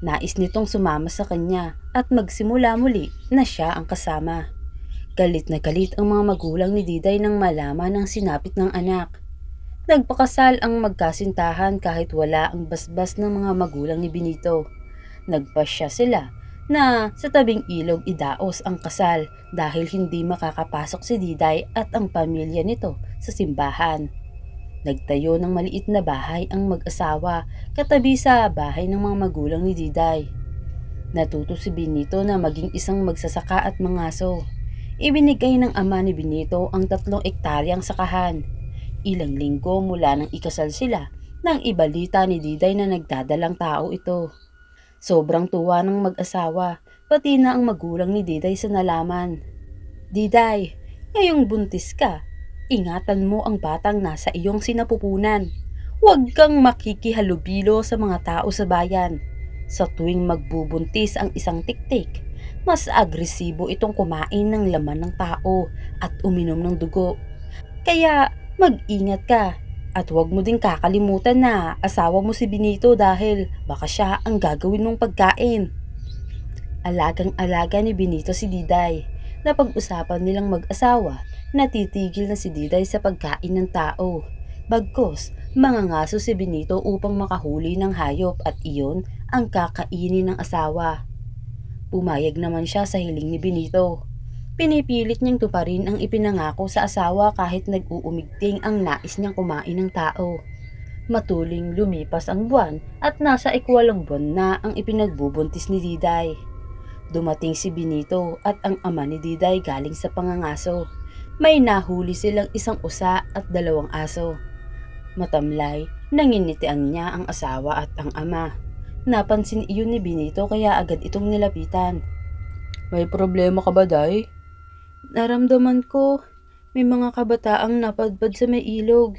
Nais nitong sumama sa kanya at magsimula muli na siya ang kasama. Galit na galit ang mga magulang ni Diday nang malaman ang sinapit ng anak. Nagpakasal ang magkasintahan kahit wala ang basbas ng mga magulang ni Benito. Nagpasya sila na sa tabing ilog idaos ang kasal dahil hindi makakapasok si Diday at ang pamilya nito sa simbahan. Nagtayo ng maliit na bahay ang mag-asawa katabi sa bahay ng mga magulang ni Diday. Natuto si Benito na maging isang magsasaka at mangaso. Ibinigay ng ama ni Benito ang 3 ektaryang sakahan. Ilang linggo mula nang ikasal sila nang ibalita ni Diday na nagdadalang tao ito. Sobrang tuwa ng mag-asawa, pati na ang magulang ni Diday sa nalaman. Diday, ngayong buntis ka, ingatan mo ang batang nasa iyong sinapupunan. Huwag kang makikihalubilo sa mga tao sa bayan. Sa tuwing magbubuntis ang isang tiktik, mas agresibo itong kumain ng laman ng tao at uminom ng dugo. Kaya mag-ingat ka at huwag mo din kakalimutan na asawa mo si Benito dahil baka siya ang gagawin mong pagkain. Alagang-alaga ni Benito si Diday. Napag-usapan nilang mag-asawa na titigil na si Diday sa pagkain ng tao. Bagkus, mangangaso si Benito upang makahuli ng hayop at iyon ang kakainin ng asawa. Pumayag naman siya sa hiling ni Benito. Pinipilit niyang tuparin ang ipinangako sa asawa kahit nag-uumigting ang nais niyang kumain ng tao. Matuling lumipas ang buwan at nasa 8 buwan na ang ipinagbubuntis ni Diday. Dumating si Benito at ang ama ni Diday galing sa pangangaso. May nahuli silang 1 usa at 2 aso. Matamlay, nanginitian niya ang asawa at ang ama. Napansin iyon ni Benito kaya agad itong nilapitan. May problema ka ba, Day? Naramdaman ko, may mga kabataang napadpad sa may ilog.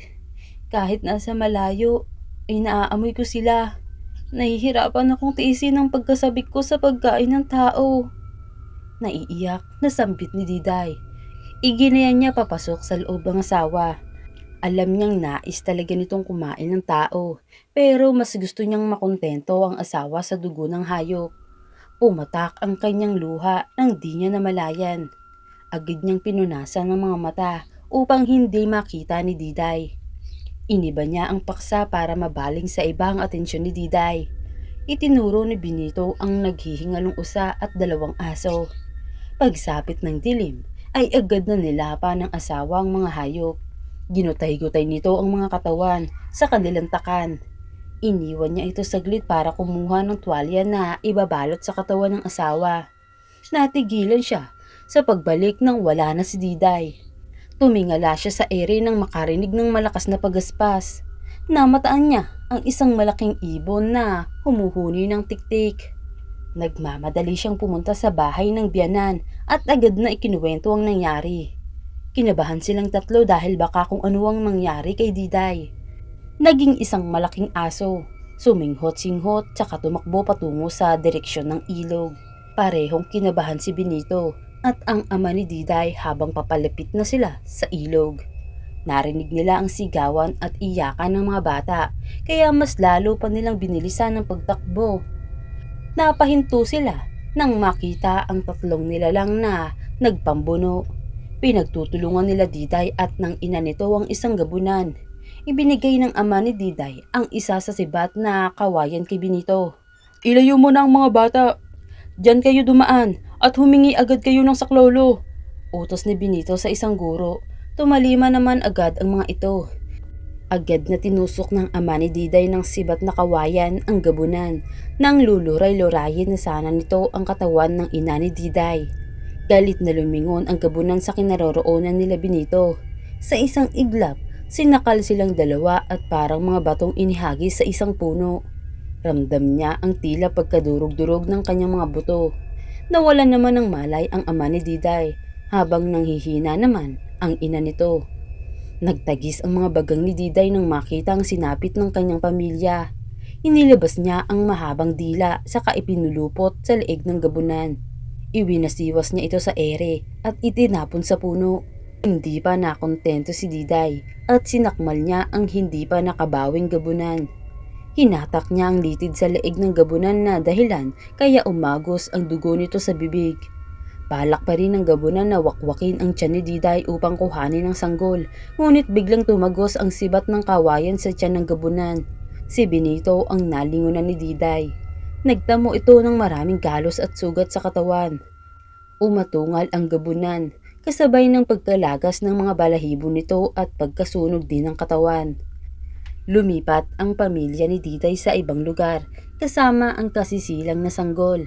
Kahit nasa malayo, ay naaamoy ko sila. Nahihirapan akong tiisin ang pagkasabik ko sa pagkain ng tao. Naiiyak na sambit ni Diday. Iginayan niya papasok sa loob ng asawa. Alam niyang nais talaga nitong kumain ng tao, pero mas gusto niyang makontento ang asawa sa dugo ng hayop. Pumatak ang kanyang luha nang di niya namalayan. Agad niyang pinunasan ng mga mata upang hindi makita ni Diday. Iniba niya ang paksa para mabaling sa ibang atensyon ni Diday. Itinuro ni Benito ang naghihingalong usa at 2 aso. Pagsapit ng dilim, ay agad na nilapa ng asawa ang mga hayop. Ginutay-gutay nito ang mga katawan sa kanilang takan. Iniwan niya ito saglit para kumuha ng tuwalya na ibabalot sa katawan ng asawa. Natigilan siya sa pagbalik nang wala na si Diday. Tumingala siya sa ere nang makarinig ng malakas na pagaspas. Namataan niya ang isang malaking ibon na humuhuni ng tiktik. Nagmamadali siyang pumunta sa bahay ng biyanan at agad na ikinuwento ang nangyari. Kinabahan silang 3 dahil baka kung ano ang mangyari kay Diday. Naging isang malaking aso, suminghot-singhot tsaka tumakbo patungo sa direksyon ng ilog. Parehong kinabahan si Benito at ang ama ni Diday habang papalapit na sila sa ilog. Narinig nila ang sigawan at iyakan ng mga bata, kaya mas lalo pa nilang binilisan ang pagtakbo. Napahinto sila nang makita ang 3 nilalang na nagpambuno. Pinagtutulungan nila Diday at ng ina nito ang isang gabunan. Ibinigay ng ama ni Diday ang isa sa sibat na kawayan kay Benito. Ilayo mo na ang mga bata. Diyan kayo dumaan at humingi agad kayo ng saklolo. Utos ni Benito sa isang guro. Tumalima naman agad ang mga ito. Agad na tinusok ng ama ni Diday ng sibat na kawayan ang gabunan nang luluray-lurayin na sana nito ang katawan ng ina ni Diday. Galit na lumingon ang gabunan sa kinaroroonan nila Benito. Sa isang iglap, sinakal silang 2 at parang mga batong inihagis sa isang puno. Ramdam niya ang tila pagkadurog-durog ng kanyang mga buto. Nawalan naman ng malay ang ama ni Diday, habang nanghihina naman ang ina nito. Nagtagis ang mga bagang ni Diday nang makita ang sinapit ng kanyang pamilya. Inilabas niya ang mahabang dila saka ipinulupot sa leeg ng gabunan. Iwinasiwas niya ito sa ere at itinapon sa puno. Hindi pa nakontento si Diday at sinakmal niya ang hindi pa nakabawing gabunan. Hinatak niya ang litid sa leeg ng gabunan na dahilan kaya umagos ang dugo nito sa bibig. Balak pa rin ng gabunan na wakwakin ang tiyan ni Diday upang kuhanin ang sanggol, ngunit biglang tumagos ang sibat ng kawayan sa tiyan ng gabunan. Si Benito ang nalingunan ni Diday. Nagtamo ito ng maraming galos at sugat sa katawan. Umatungal ang gabunan, kasabay ng pagkalagas ng mga balahibo nito at pagkasunog din ng katawan. Lumipat ang pamilya ni Diday sa ibang lugar, kasama ang kasisilang na sanggol.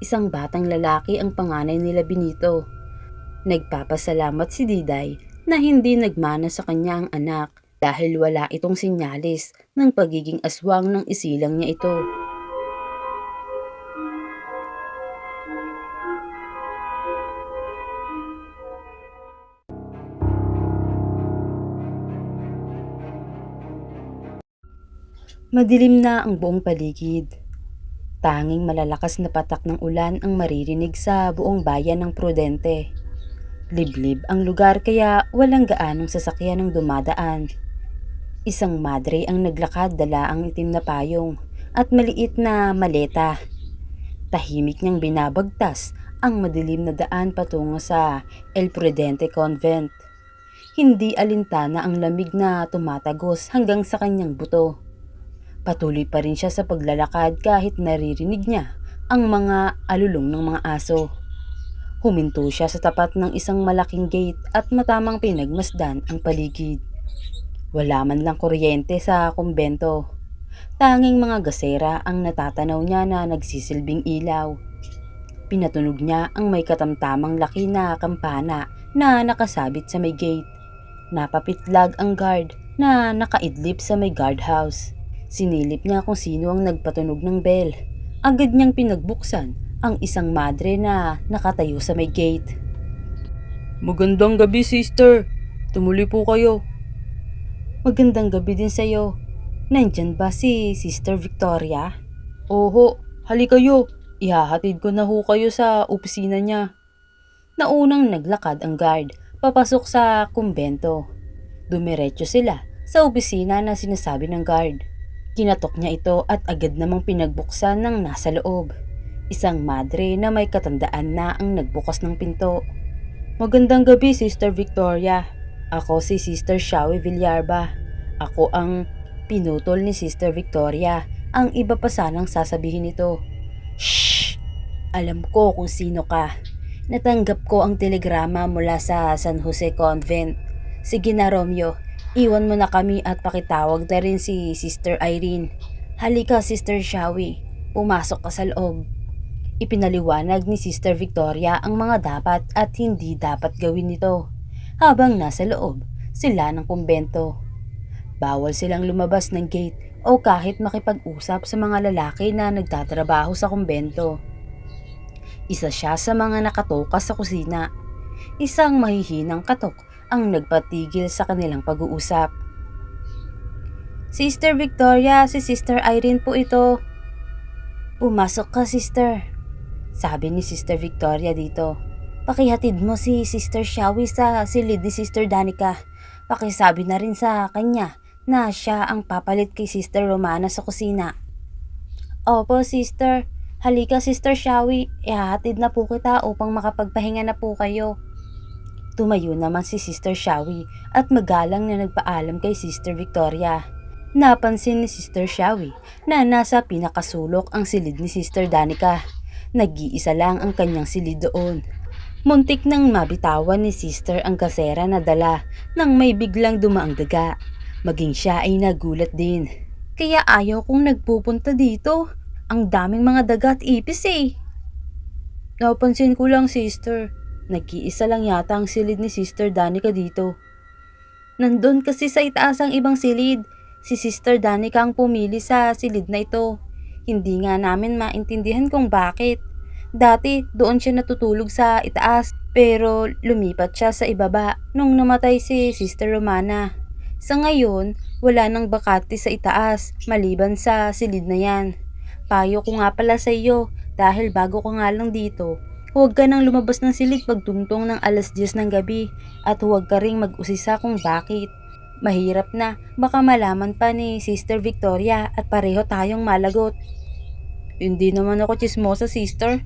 Isang batang lalaki ang panganay nila Benito. Nagpapasalamat si Diday na hindi nagmana sa kanya ang anak dahil wala itong sinyalis ng pagiging aswang ng isilang niya ito. Madilim na ang buong paligid. Tanging malalakas na patak ng ulan ang maririnig sa buong bayan ng Prudente. Liblib ang lugar kaya walang gaanong sasakyan ang dumadaan. Isang madre ang naglakad dala ang itim na payong at maliit na maleta. Tahimik niyang binabagtas ang madilim na daan patungo sa El Prudente Convent. Hindi alintana ang lamig na tumatagos hanggang sa kanyang buto. Patuloy pa rin siya sa paglalakad kahit naririnig niya ang mga alulong ng mga aso. Huminto siya sa tapat ng isang malaking gate at matamang pinagmasdan ang paligid. Wala man lang kuryente sa kumbento. Tanging mga gasera ang natatanaw niya na nagsisilbing ilaw. Pinatunog niya ang may katamtamang laki na kampana na nakasabit sa may gate. Napapitlag ang guard na nakaidlip sa may guardhouse. Sinilip niya kung sino ang nagpatunog ng bell. Agad niyang pinagbuksan ang isang madre na nakatayo sa may gate. Magandang gabi, sister. Tumuli po kayo. Magandang gabi din sa'yo. Nandyan ba si Sister Victoria? Oho, hali kayo. Ihahatid ko na ho kayo sa opisina niya. Naunang naglakad ang guard papasok sa kumbento. Dumiretso sila sa opisina na sinasabi ng guard. Kinatok niya ito at agad namang pinagbuksan ng nasa loob. Isang madre na may katandaan na ang nagbukas ng pinto. Magandang gabi, Sister Victoria. Ako si Sister Shawi Villarba. Ako ang pinutol ni Sister Victoria. Ang iba pa sanang sasabihin nito. Shh! Alam ko kung sino ka. Natanggap ko ang telegrama mula sa San Jose Convent. Sige na, Romeo. Iwan mo na kami at pakitawag na rin si Sister Irene. Halika, Sister Shawi. Pumasok ka sa loob. Ipinaliwanag ni Sister Victoria ang mga dapat at hindi dapat gawin nito. Habang nasa loob sila ng kumbento. Bawal silang lumabas ng gate o kahit makipag-usap sa mga lalaki na nagtatrabaho sa kumbento. Isa siya sa mga nakatoka sa kusina. Isang mahihinang katok ang nagpatigil sa kanilang pag-uusap. Sister Victoria, si Sister Irene po ito. Pumasok ka, sister. Sabi ni Sister Victoria dito. Pakihatid mo si Sister Shawi sa silid ni Sister Danica. Pakisabi na rin sa kanya na siya ang papalit kay Sister Romana sa kusina. Opo, sister. Halika, Sister Shawi. Ihahatid na po kita upang makapagpahinga na po kayo. Tumayo naman si Sister Shawi at magalang na nagpaalam kay Sister Victoria. Napansin ni Sister Shawi na nasa pinakasulok ang silid ni Sister Danica. Nag-iisa lang ang kanyang silid doon. Muntik nang mabitawan ni Sister ang kasera na dala nang may biglang dumaang daga. Maging siya ay nagulat din. Kaya ayaw kong nagpupunta dito. Ang daming mga daga at ipis eh. Napansin ko lang, sister. Nag-iisa lang yata ang silid ni Sister Danica dito. Nandun kasi sa itaas ang ibang silid. Si Sister Danica ang pumili sa silid na ito. Hindi nga namin maintindihan kung bakit. Dati doon siya natutulog sa itaas pero lumipat siya sa ibaba nung namatay si Sister Romana. Sa ngayon, wala nang bakante sa itaas maliban sa silid na yan. Payo ko nga pala sa iyo dahil bago ka nga lang dito, huwag ka nang lumabas ng silid pagtungtong ng 10:00 ng gabi at huwag ka ring mag-usisa kung bakit. Mahirap na, baka malaman pa ni Sister Victoria at pareho tayong malagot. Hindi naman ako chismosa, sister.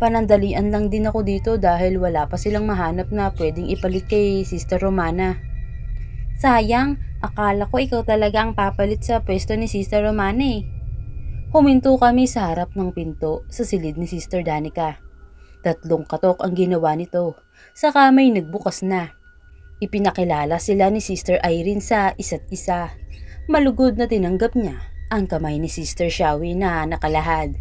Panandalian lang din ako dito dahil wala pa silang mahanap na pwedeng ipalit kay Sister Romana. Sayang, akala ko ikaw talaga ang papalit sa pwesto ni Sister Romana eh. Huminto kami sa harap ng pinto sa silid ni Sister Danica. 3 katok ang ginawa nito, saka may nagbukas na. Ipinakilala sila ni Sister Irene sa isa't isa. Malugod na tinanggap niya ang kamay ni Sister Shawi na nakalahad.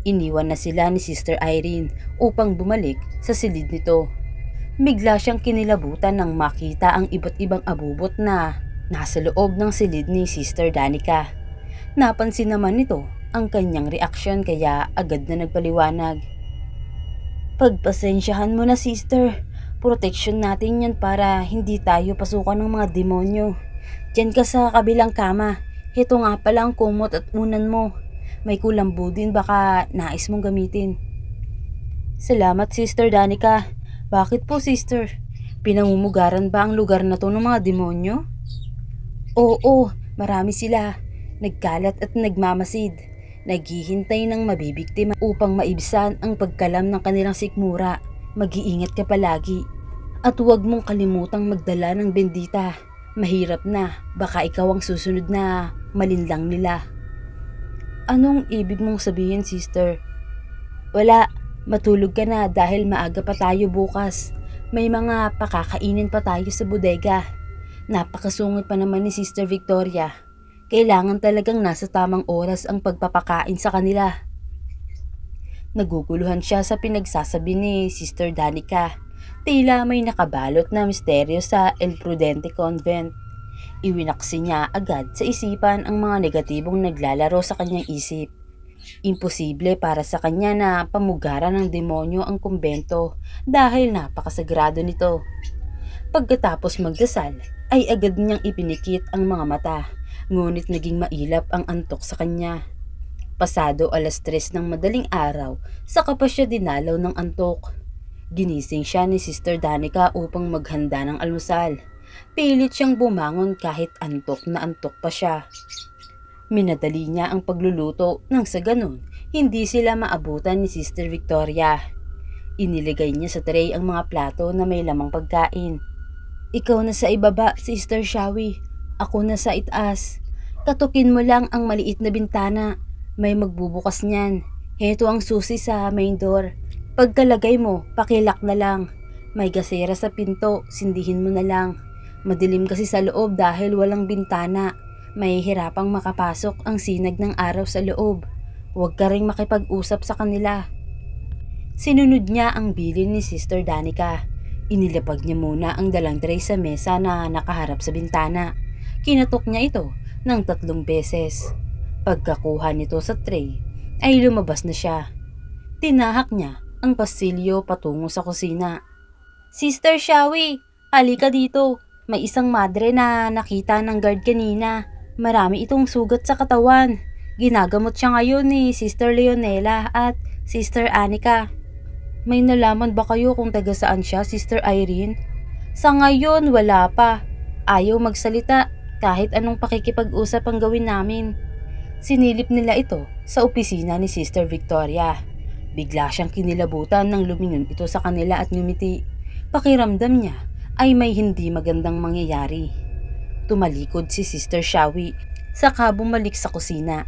Iniwan na sila ni Sister Irene upang bumalik sa silid nito. Bigla siyang kinilabutan nang makita ang iba't ibang abubot na nasa loob ng silid ni Sister Danica. Napansin naman nito ang kanyang reaksyon kaya agad na nagpaliwanag. Pagpasensyahan mo na, sister. Protection natin yan para hindi tayo pasukan ng mga demonyo. Diyan ka sa kabilang kama. Ito nga pala ang kumot at unan mo. May kulambo din baka nais mong gamitin. Salamat, Sister Danica. Bakit po, sister? Pinamumugaran ba ang lugar na to ng mga demonyo? Oo, marami sila. Nagkalat at nagmamasid. Naghihintay ng mabibiktima upang maibsan ang pagkalam ng kanilang sikmura. Mag-iingat ka palagi. At huwag mong kalimutang magdala ng bendita. Mahirap na, baka ikaw ang susunod na malinlang nila. Anong ibig mong sabihin, sister? Wala, matulog ka na dahil maaga pa tayo bukas. May mga pakakainin pa tayo sa bodega. Napakasungit pa naman ni Sister Victoria. Kailangan talagang nasa tamang oras ang pagpapakain sa kanila. Naguguluhan siya sa pinagsasabi ni Sister Danica. Tila may nakabalot na misteryo sa El Prudente Convent. Iwinaksi niya agad sa isipan ang mga negatibong naglalaro sa kanyang isip. Imposible para sa kanya na pamugaran ng demonyo ang kumbento dahil napakasagrado nito. Pagkatapos magdasal ay agad niyang ipinikit ang mga mata. Ngunit naging mailap ang antok sa kanya. Pasado 3:00 ng madaling araw, saka pa siya dinalaw ng antok. Ginising siya ni Sister Danica upang maghanda ng almusal. Pilit siyang bumangon kahit antok na antok pa siya. Minadali niya ang pagluluto nang sa ganun, hindi sila maabutan ni Sister Victoria. Iniligay niya sa tray ang mga plato na may lamang pagkain. Ikaw na sa ibaba, Sister Shawi. Ako na sa itaas. Katukin mo lang ang maliit na bintana. May magbubukas niyan. Heto ang susi sa main door. Pagkalagay mo, pakilak na lang. May gasera sa pinto, sindihin mo na lang. Madilim kasi sa loob dahil walang bintana. May hirapang makapasok ang sinag ng araw sa loob. Huwag ka ring makipag-usap sa kanila. Sinunod niya ang bilin ni Sister Danica. Inilapag niya muna ang dalang tray sa mesa na nakaharap sa bintana. Kinatok niya ito ng 3 beses. Pagkakuha nito sa tray, ay lumabas na siya. Tinahak niya ang pasilyo patungo sa kusina. Sister Shawi, halika dito. May isang madre na nakita ng guard kanina. Marami itong sugat sa katawan. Ginagamot siya ngayon ni Sister Leonela at Sister Anika. May nalaman ba kayo kung taga saan siya, Sister Irene? Sa ngayon, wala pa. Ayaw magsalita kahit anong pakikipag-usap ang gawin namin. Sinilip nila ito sa opisina ni Sister Victoria. Bigla siyang kinilabutan nang lumingon ito sa kanila at ngumiti. Pakiramdam niya ay may hindi magandang mangyayari. Tumalikod si Sister Shawi, saka bumalik sa kusina.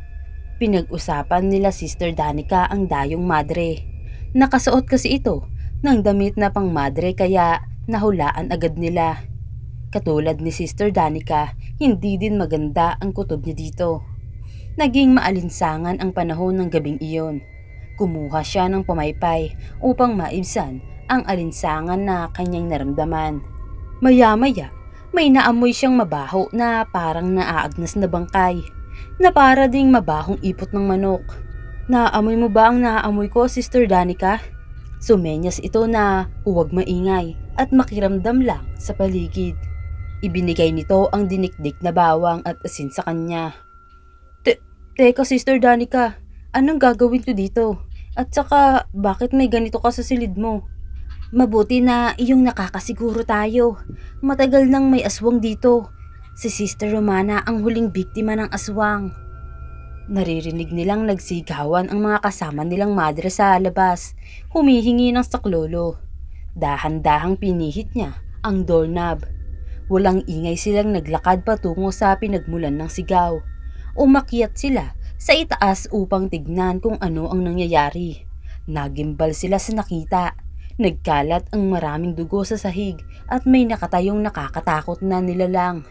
Pinag-usapan nila Sister Danica ang dayong madre. Nakasuot kasi ito ng damit na pang madre kaya nahulaan agad nila. Katulad ni Sister Danica, hindi din maganda ang kutob niya dito. Naging maalinsangan ang panahon ng gabing iyon. Kumuha siya ng pamaypay upang maibsan ang alinsangan na kanyang naramdaman. Maya-maya, may naamoy siyang mabaho na parang naaagnas na bangkay, na para ding mabahong ipot ng manok. Naamoy mo ba ang naaamoy ko, Sister Danica? Sumenyas ito na huwag maingay at makiramdam lang sa paligid. Ibinigay nito ang dinikdik na bawang at asin sa kanya. Teka Sister Danica, anong gagawin ko dito? At saka, bakit may ganito ka sa silid mo? Mabuti na iyong nakakasiguro tayo. Matagal nang may aswang dito. Si Sister Romana ang huling biktima ng aswang. Naririnig nilang nagsigawan ang mga kasama nilang madre sa labas, humihingi ng saklolo. Dahan-dahang pinihit niya ang doorknob. Walang ingay silang naglakad patungo sa pinagmulan ng sigaw. Umakyat sila sa itaas upang tignan kung ano ang nangyayari. Nagimbal sila sa nakita. Nagkalat ang maraming dugo sa sahig at may nakatayong nakakatakot na nilalang.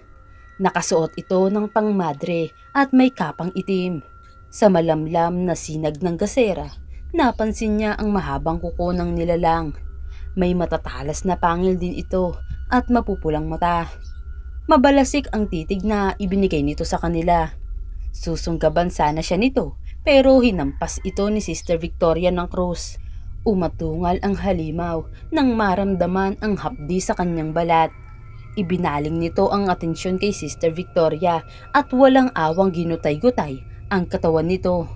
Nakasuot ito ng pangmadre at may kapang itim. Sa malamlam na sinag ng gasera, napansin niya ang mahabang kuko ng nilalang. May matatalas na pangil din ito at mapupulang mata. Mabalasik ang titig na ibinigay nito sa kanila. Susunggaban sana siya nito pero hinampas ito ni Sister Victoria ng krus. Umatungal ang halimaw nang maramdaman ang hapdi sa kanyang balat. Ibinaling nito ang atensyon kay Sister Victoria at walang awang ginutay-gutay ang katawan nito.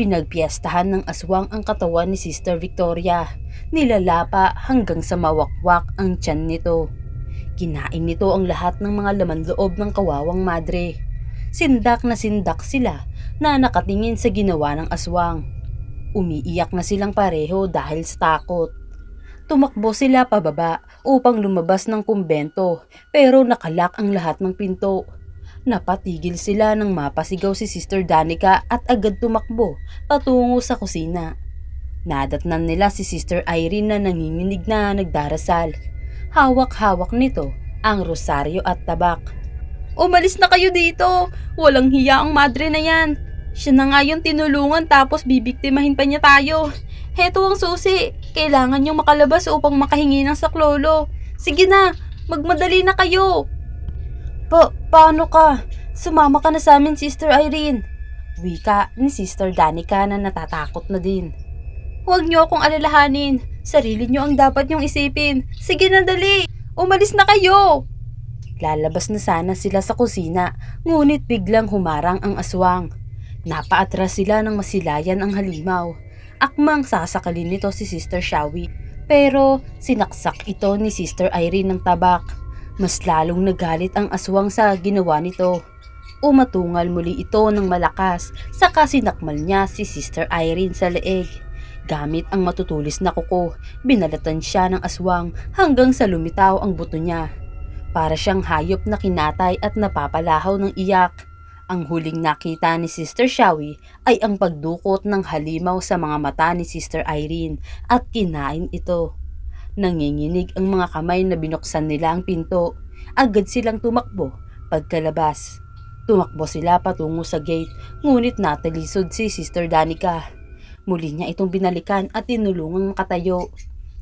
Pinagpiestahan ng aswang ang katawan ni Sister Victoria. Nilalapa hanggang sa mawakwak ang tiyan nito. Kinain nito ang lahat ng mga laman loob ng kawawang madre. Sindak na sindak sila na nakatingin sa ginawa ng aswang. Umiiyak na silang pareho dahil sa takot. Tumakbo sila pababa upang lumabas ng kumbento pero nakalak ang lahat ng pinto. Napatigil sila nang mapasigaw si Sister Danica at agad tumakbo patungo sa kusina. Nadatnan nila si Sister Irene na nanginginig na nagdarasal. Hawak-hawak nito ang rosaryo at tabak. Umalis na kayo dito! Walang hiya ang madre na yan! Siya na nga yung tinulungan tapos bibiktimahin pa niya tayo. Heto ang susi. Kailangan niyong makalabas upang makahingi ng saklolo. Sige na, magmadali na kayo. Paano ka? Sumama ka na sa amin, Sister Irene. Wika ni Sister Danica na natatakot na din. Huwag niyo akong alalahanin. Sarili niyo ang dapat niyong isipin. Sige na, dali. Umalis na kayo. Lalabas na sana sila sa kusina, ngunit biglang humarang ang aswang. Napaatras sila nang masilayan ang halimaw. Akmang sasakalin nito si Sister Shawi, pero sinaksak ito ni Sister Irene ng tabak. Mas lalong nagalit ang aswang sa ginawa nito. Umatungal muli ito ng malakas, saka sinakmal niya si Sister Irene sa leeg. Gamit ang matutulis na kuko, binalatan siya ng aswang hanggang sa lumitaw ang buto niya. Para siyang hayop na kinatay at napapalahaw ng iyak. Ang huling nakita ni Sister Shawi ay ang pagdukot ng halimaw sa mga mata ni Sister Irene at kinain ito. Nanginginig ang mga kamay na binuksan nila ang pinto. Agad silang tumakbo pagkalabas. Tumakbo sila patungo sa gate, ngunit natalisod si Sister Danica. Muli niya itong binalikan at tinulungang makatayo.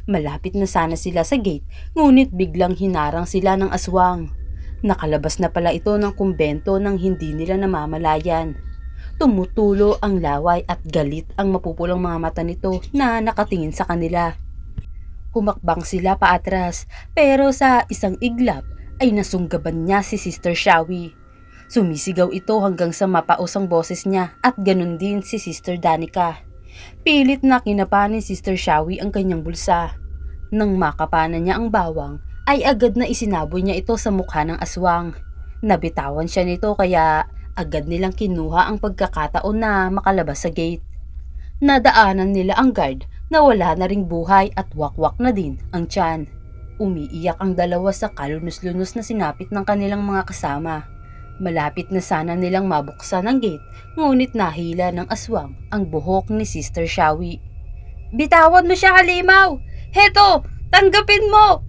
Malapit na sana sila sa gate, ngunit biglang hinarang sila ng aswang. Nakalabas na pala ito ng kumbento nang hindi nila namamalayan. Tumutulo ang laway at galit ang mapupulang mga mata nito na nakatingin sa kanila. Humakbang sila paatras pero sa isang iglap ay nasunggaban niya si Sister Shawi. Sumisigaw ito hanggang sa mapaos ang boses niya at ganun din si Sister Danica. Pilit na kinapa ni Sister Shawi ang kanyang bulsa. Nang makapanan niya ang bawang, ay agad na isinaboy niya ito sa mukha ng aswang. Nabitawan siya nito kaya agad nilang kinuha ang pagkakataon na makalabas sa gate. Nadaanan nila ang guard na wala na ring buhay at wakwak na din ang tiyan. Umiiyak ang dalawa sa kalunos-lunos na sinapit ng kanilang mga kasama. Malapit na sana nilang mabuksan ang gate, ngunit nahila ng aswang ang buhok ni Sister Shawi. Bitawan mo siya, halimaw! Heto! Tanggapin mo!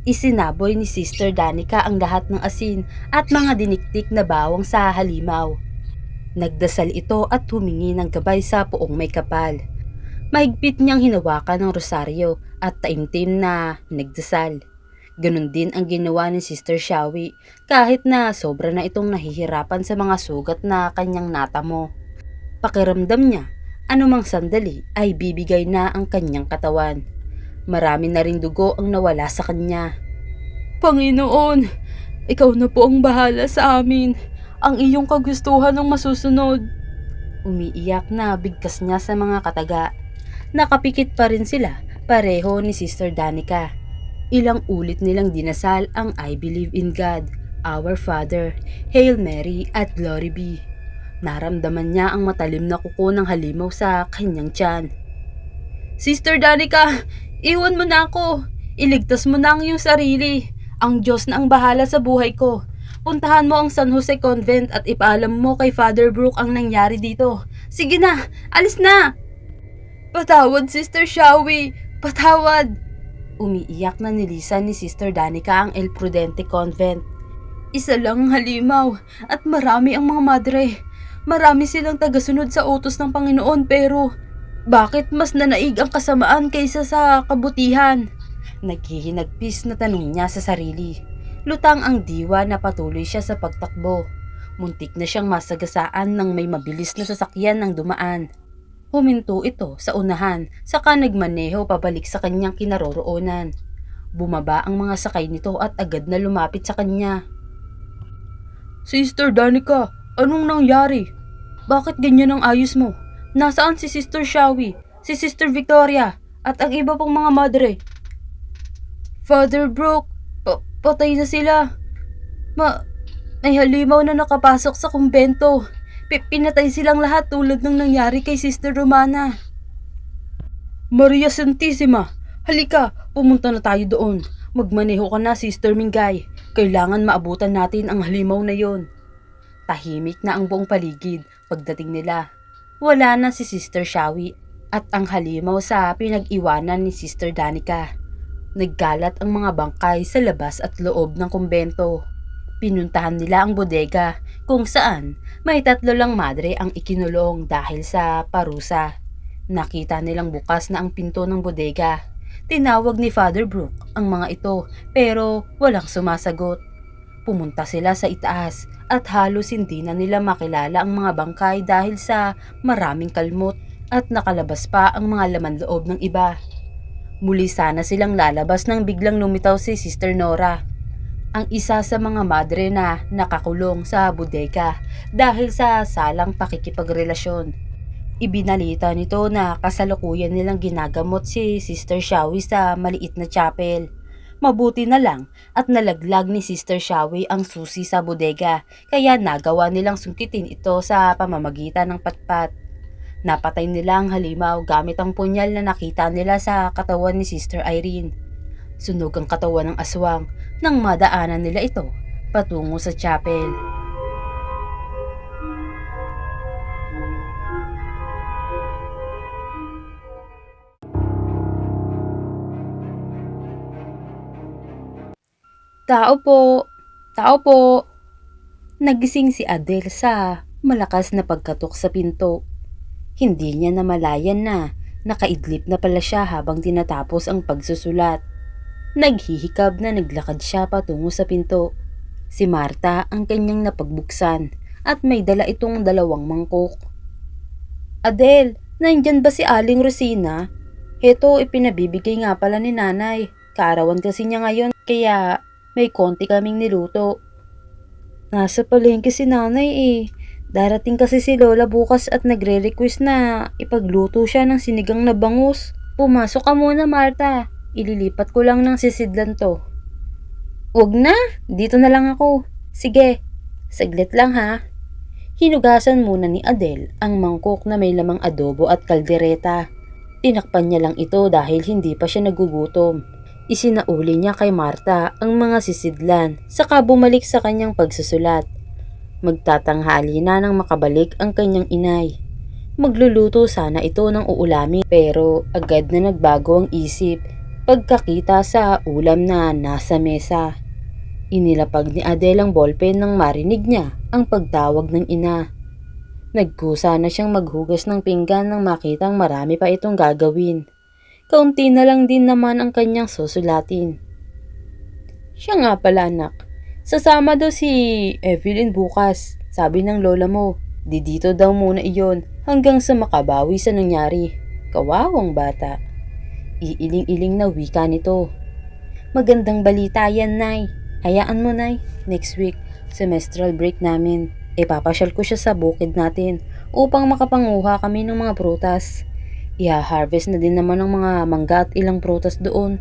Isinaboy ni Sister Danica ang lahat ng asin at mga diniktik na bawang sa halimaw. Nagdasal ito at humingi ng gabay sa poong may kapal. Mahigpit niyang hinawakan ng rosaryo at taimtim na nagdasal. Ganon din ang ginawa ni Sister Shawi kahit na sobra na itong nahihirapan sa mga sugat na kanyang natamo. Pakiramdam niya, anumang sandali ay bibigay na ang kanyang katawan. Marami na ring dugo ang nawala sa kanya. Panginoon, ikaw na po ang bahala sa amin. Ang iyong kagustuhan ang masusunod. Umiiyak na bigkas niya sa mga kataga. Nakapikit pa rin sila, pareho ni Sister Danica. Ilang ulit nilang dinasal ang I believe in God, Our Father, Hail Mary at Glory be. Naramdaman niya ang matalim na kuko ng halimaw sa kanyang tiyan. Sister Danica, iwan mo na ako. Iligtas mo na ang iyong sarili. Ang Diyos na ang bahala sa buhay ko. Puntahan mo ang San Jose Convent at ipaalam mo kay Father Brooke ang nangyari dito. Sige na, alis na! Patawad, Sister Shawi! Patawad! Umiiyak na nilisan ni Sister Danica ang El Prudente Convent. Isa lang ang halimaw at marami ang mga madre. Marami silang tagasunod sa utos ng Panginoon pero bakit mas nanaig ang kasamaan kaysa sa kabutihan? Naghihinagpis na tanong niya sa sarili. Lutang ang diwa na patuloy siya sa pagtakbo. Muntik na siyang masagasaan ng may mabilis na sasakyan ng dumaan. Huminto ito sa unahan, saka nagmaneho pabalik sa kanyang kinaroroonan. Bumaba ang mga sakay nito at agad na lumapit sa kanya. Sister Danica, anong nangyari? Bakit ganyan ang ayos mo? Nasaan si Sister Shawi, si Sister Victoria, at ang iba pong mga madre? Father Brooke, patay na sila. May halimaw na nakapasok sa kumbento. Pinatay silang lahat tulad ng nangyari kay Sister Romana. Maria Santissima, halika, pumunta na tayo doon. Magmaneho ka na, Sister Mingay. Kailangan maabutan natin ang halimaw na yon. Tahimik na ang buong paligid pagdating nila. Wala na si Sister Shawi at ang halimaw sa pinag-iwanan ni Sister Danica. Naggalat ang mga bangkay sa labas at loob ng kumbento. Pinuntahan nila ang bodega kung saan may 3 lang madre ang ikinulong dahil sa parusa. Nakita nilang bukas na ang pinto ng bodega. Tinawag ni Father Brooke ang mga ito pero walang sumasagot. Pumunta sila sa itaas at halos hindi na nila makilala ang mga bangkay dahil sa maraming kalmot at nakalabas pa ang mga laman loob ng iba. Muli sana silang lalabas nang biglang lumitaw si Sister Nora, ang isa sa mga madre na nakakulong sa bodega dahil sa salang pakikipagrelasyon. Ibinalita nito na kasalukuyan nilang ginagamot si Sister Shawi sa maliit na chapel. Mabuti na lang at nalaglag ni Sister Shawi ang susi sa bodega kaya nagawa nilang sungkitin ito sa pamamagitan ng patpat. Napatay nila ang halimaw gamit ang punyal na nakita nila sa katawan ni Sister Irene. Sunog ang katawan ng aswang nang madaanan nila ito patungo sa chapel. Tao po! Tao po! Nagising si Adele sa malakas na pagkatok sa pinto. Hindi niya namalayan na nakaidlip na pala siya habang tinatapos ang pagsusulat. Naghihikab na naglakad siya patungo sa pinto. Si Marta ang kanyang napagbuksan at may dala itong 2 mangkok. Adele, nandyan ba si Aling Rosina? Heto, ipinabibigay nga pala ni nanay. Kaarawan kasi niya ngayon kaya may konti kaming niluto. Nasa palengke si nanay eh. Darating kasi si Lola bukas at nagre-request na ipagluto siya ng sinigang na bangus. Pumasok ka muna, Marta. Ililipat ko lang ng sisidlan to. Wag na, dito na lang ako. Sige, saglit lang ha. Hinugasan muna ni Adele ang mangkok na may lamang adobo at kaldereta. Tinakpan niya lang ito dahil hindi pa siya nagugutom. Isinauli niya kay Marta ang mga sisidlan saka bumalik sa kanyang pagsusulat. Magtatanghali na nang makabalik ang kanyang inay. Magluluto sana ito ng uulamin pero agad na nagbago ang isip pagkakita sa ulam na nasa mesa. Inilapag ni Adele ang ballpen nang marinig niya ang pagtawag ng ina. Nagkusa na siyang maghugas ng pinggan nang makitang marami pa itong gagawin. Kaunti na lang din naman ang kanyang susulatin. Siya nga pala anak. Sasama daw si Evelyn bukas. Sabi ng lola mo, dito daw muna iyon hanggang sa makabawi sa nangyari. Kawawang bata. Iiling-iling na wika nito. Magandang balita yan, Nay. Hayaan mo, Nay. Next week, semestral break namin. Papasyal ko siya sa bukid natin upang makapanguha kami ng mga prutas. I-harvest na din naman ng mga mangga at ilang prutas doon.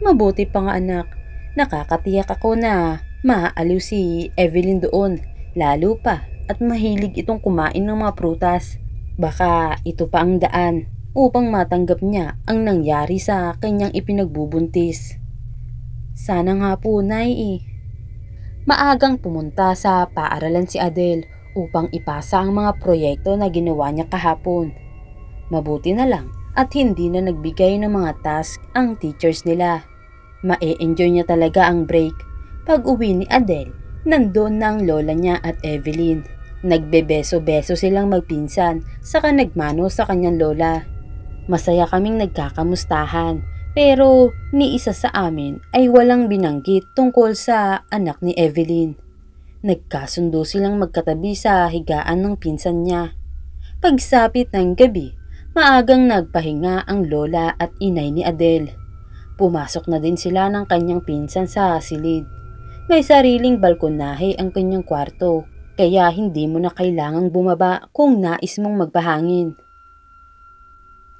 Mabuti pa nga anak. Nakakatiyak ako na maaaliw si Evelyn doon. Lalo pa at mahilig itong kumain ng mga prutas. Baka ito pa ang daan upang matanggap niya ang nangyari sa kanyang ipinagbubuntis. Sana nga po, Nay. Maagang pumunta sa paaralan si Adele upang ipasa ang mga proyekto na ginawa niya kahapon. Mabuti na lang at hindi na nagbigay ng mga task ang teachers nila. Mae-enjoy niya talaga ang break. Pag uwi ni Adele, nandoon na ang lola niya at Evelyn. Nagbebeso-beso silang magpinsan saka nagmano sa kanyang lola. Masaya kaming nagkakamustahan. Pero ni isa sa amin ay walang binanggit tungkol sa anak ni Evelyn. Nagkasundo silang magkatabi sa higaan ng pinsan niya. Pagsapit ng gabi, maagang nagpahinga ang lola at inay ni Adele. Pumasok na din sila ng kanyang pinsan sa silid. May sariling balkonahe ang kanyang kwarto, kaya hindi mo na kailangang bumaba kung nais mong magpahangin.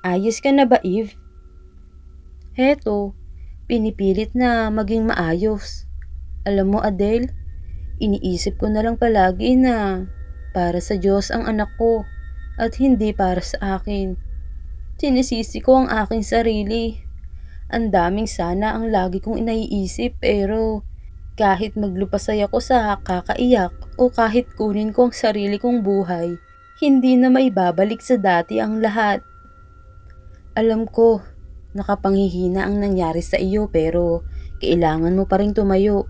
Ayos ka na ba, Eve? Heto, pinipilit na maging maayos. Alam mo, Adele, iniisip ko na lang palagi na para sa Diyos ang anak ko at hindi para sa akin. Sinisisi ko ang aking sarili. Ang daming sana ang lagi kong inaiisip pero kahit maglupasay ako sa kakaiyak o kahit kunin ko ang sarili kong buhay, hindi na maibabalik sa dati ang lahat. Alam ko, nakapanghihina ang nangyari sa iyo pero kailangan mo pa rin tumayo.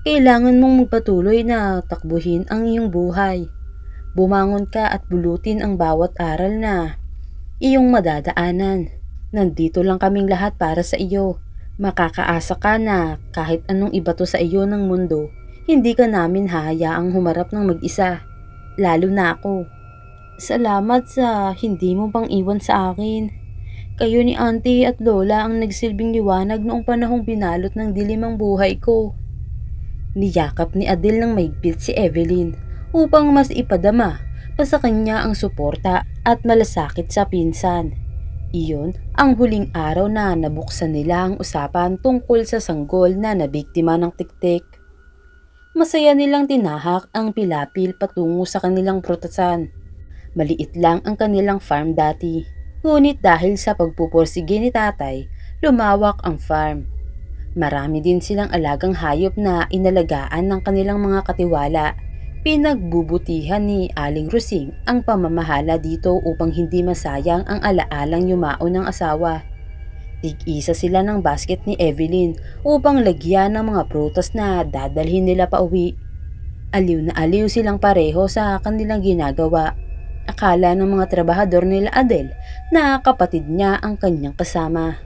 Kailangan mong magpatuloy na takbuhin ang iyong buhay. Bumangon ka at bulutin ang bawat aral na iyong madadaanan. Nandito lang kaming lahat para sa iyo. Makakaasa ka na kahit anong ibato sa iyo ng mundo, hindi ka namin hahayaang humarap ng mag-isa. Lalo na ako. Salamat sa hindi mo pang iwan sa akin. Kayo ni Auntie at Lola ang nagsilbing liwanag noong panahong binalot ng dilim ang buhay ko. Niyakap ni Adele ng mahigpit si Evelyn upang mas ipadama pa sa kanya ang suporta at malasakit sa pinsan. Iyon ang huling araw na nabuksan nila ang usapan tungkol sa sanggol na nabiktima ng tiktik. Masaya nilang tinahak ang pilapil patungo sa kanilang prutasan. Maliit lang ang kanilang farm dati. Ngunit dahil sa pagpupursige ni tatay, lumawak ang farm. Marami din silang alagang hayop na inalagaan ng kanilang mga katiwala. Pinagbubutihan ni Aling Rosing ang pamamahala dito upang hindi masayang ang alaalang yumao ng asawa. Tig-isa sila ng basket ni Evelyn upang lagyan ng mga prutas na dadalhin nila pa uwi. Aliw na aliw silang pareho sa kanilang ginagawa. Akala ng mga trabahador nila Adele na kapatid niya ang kanyang kasama.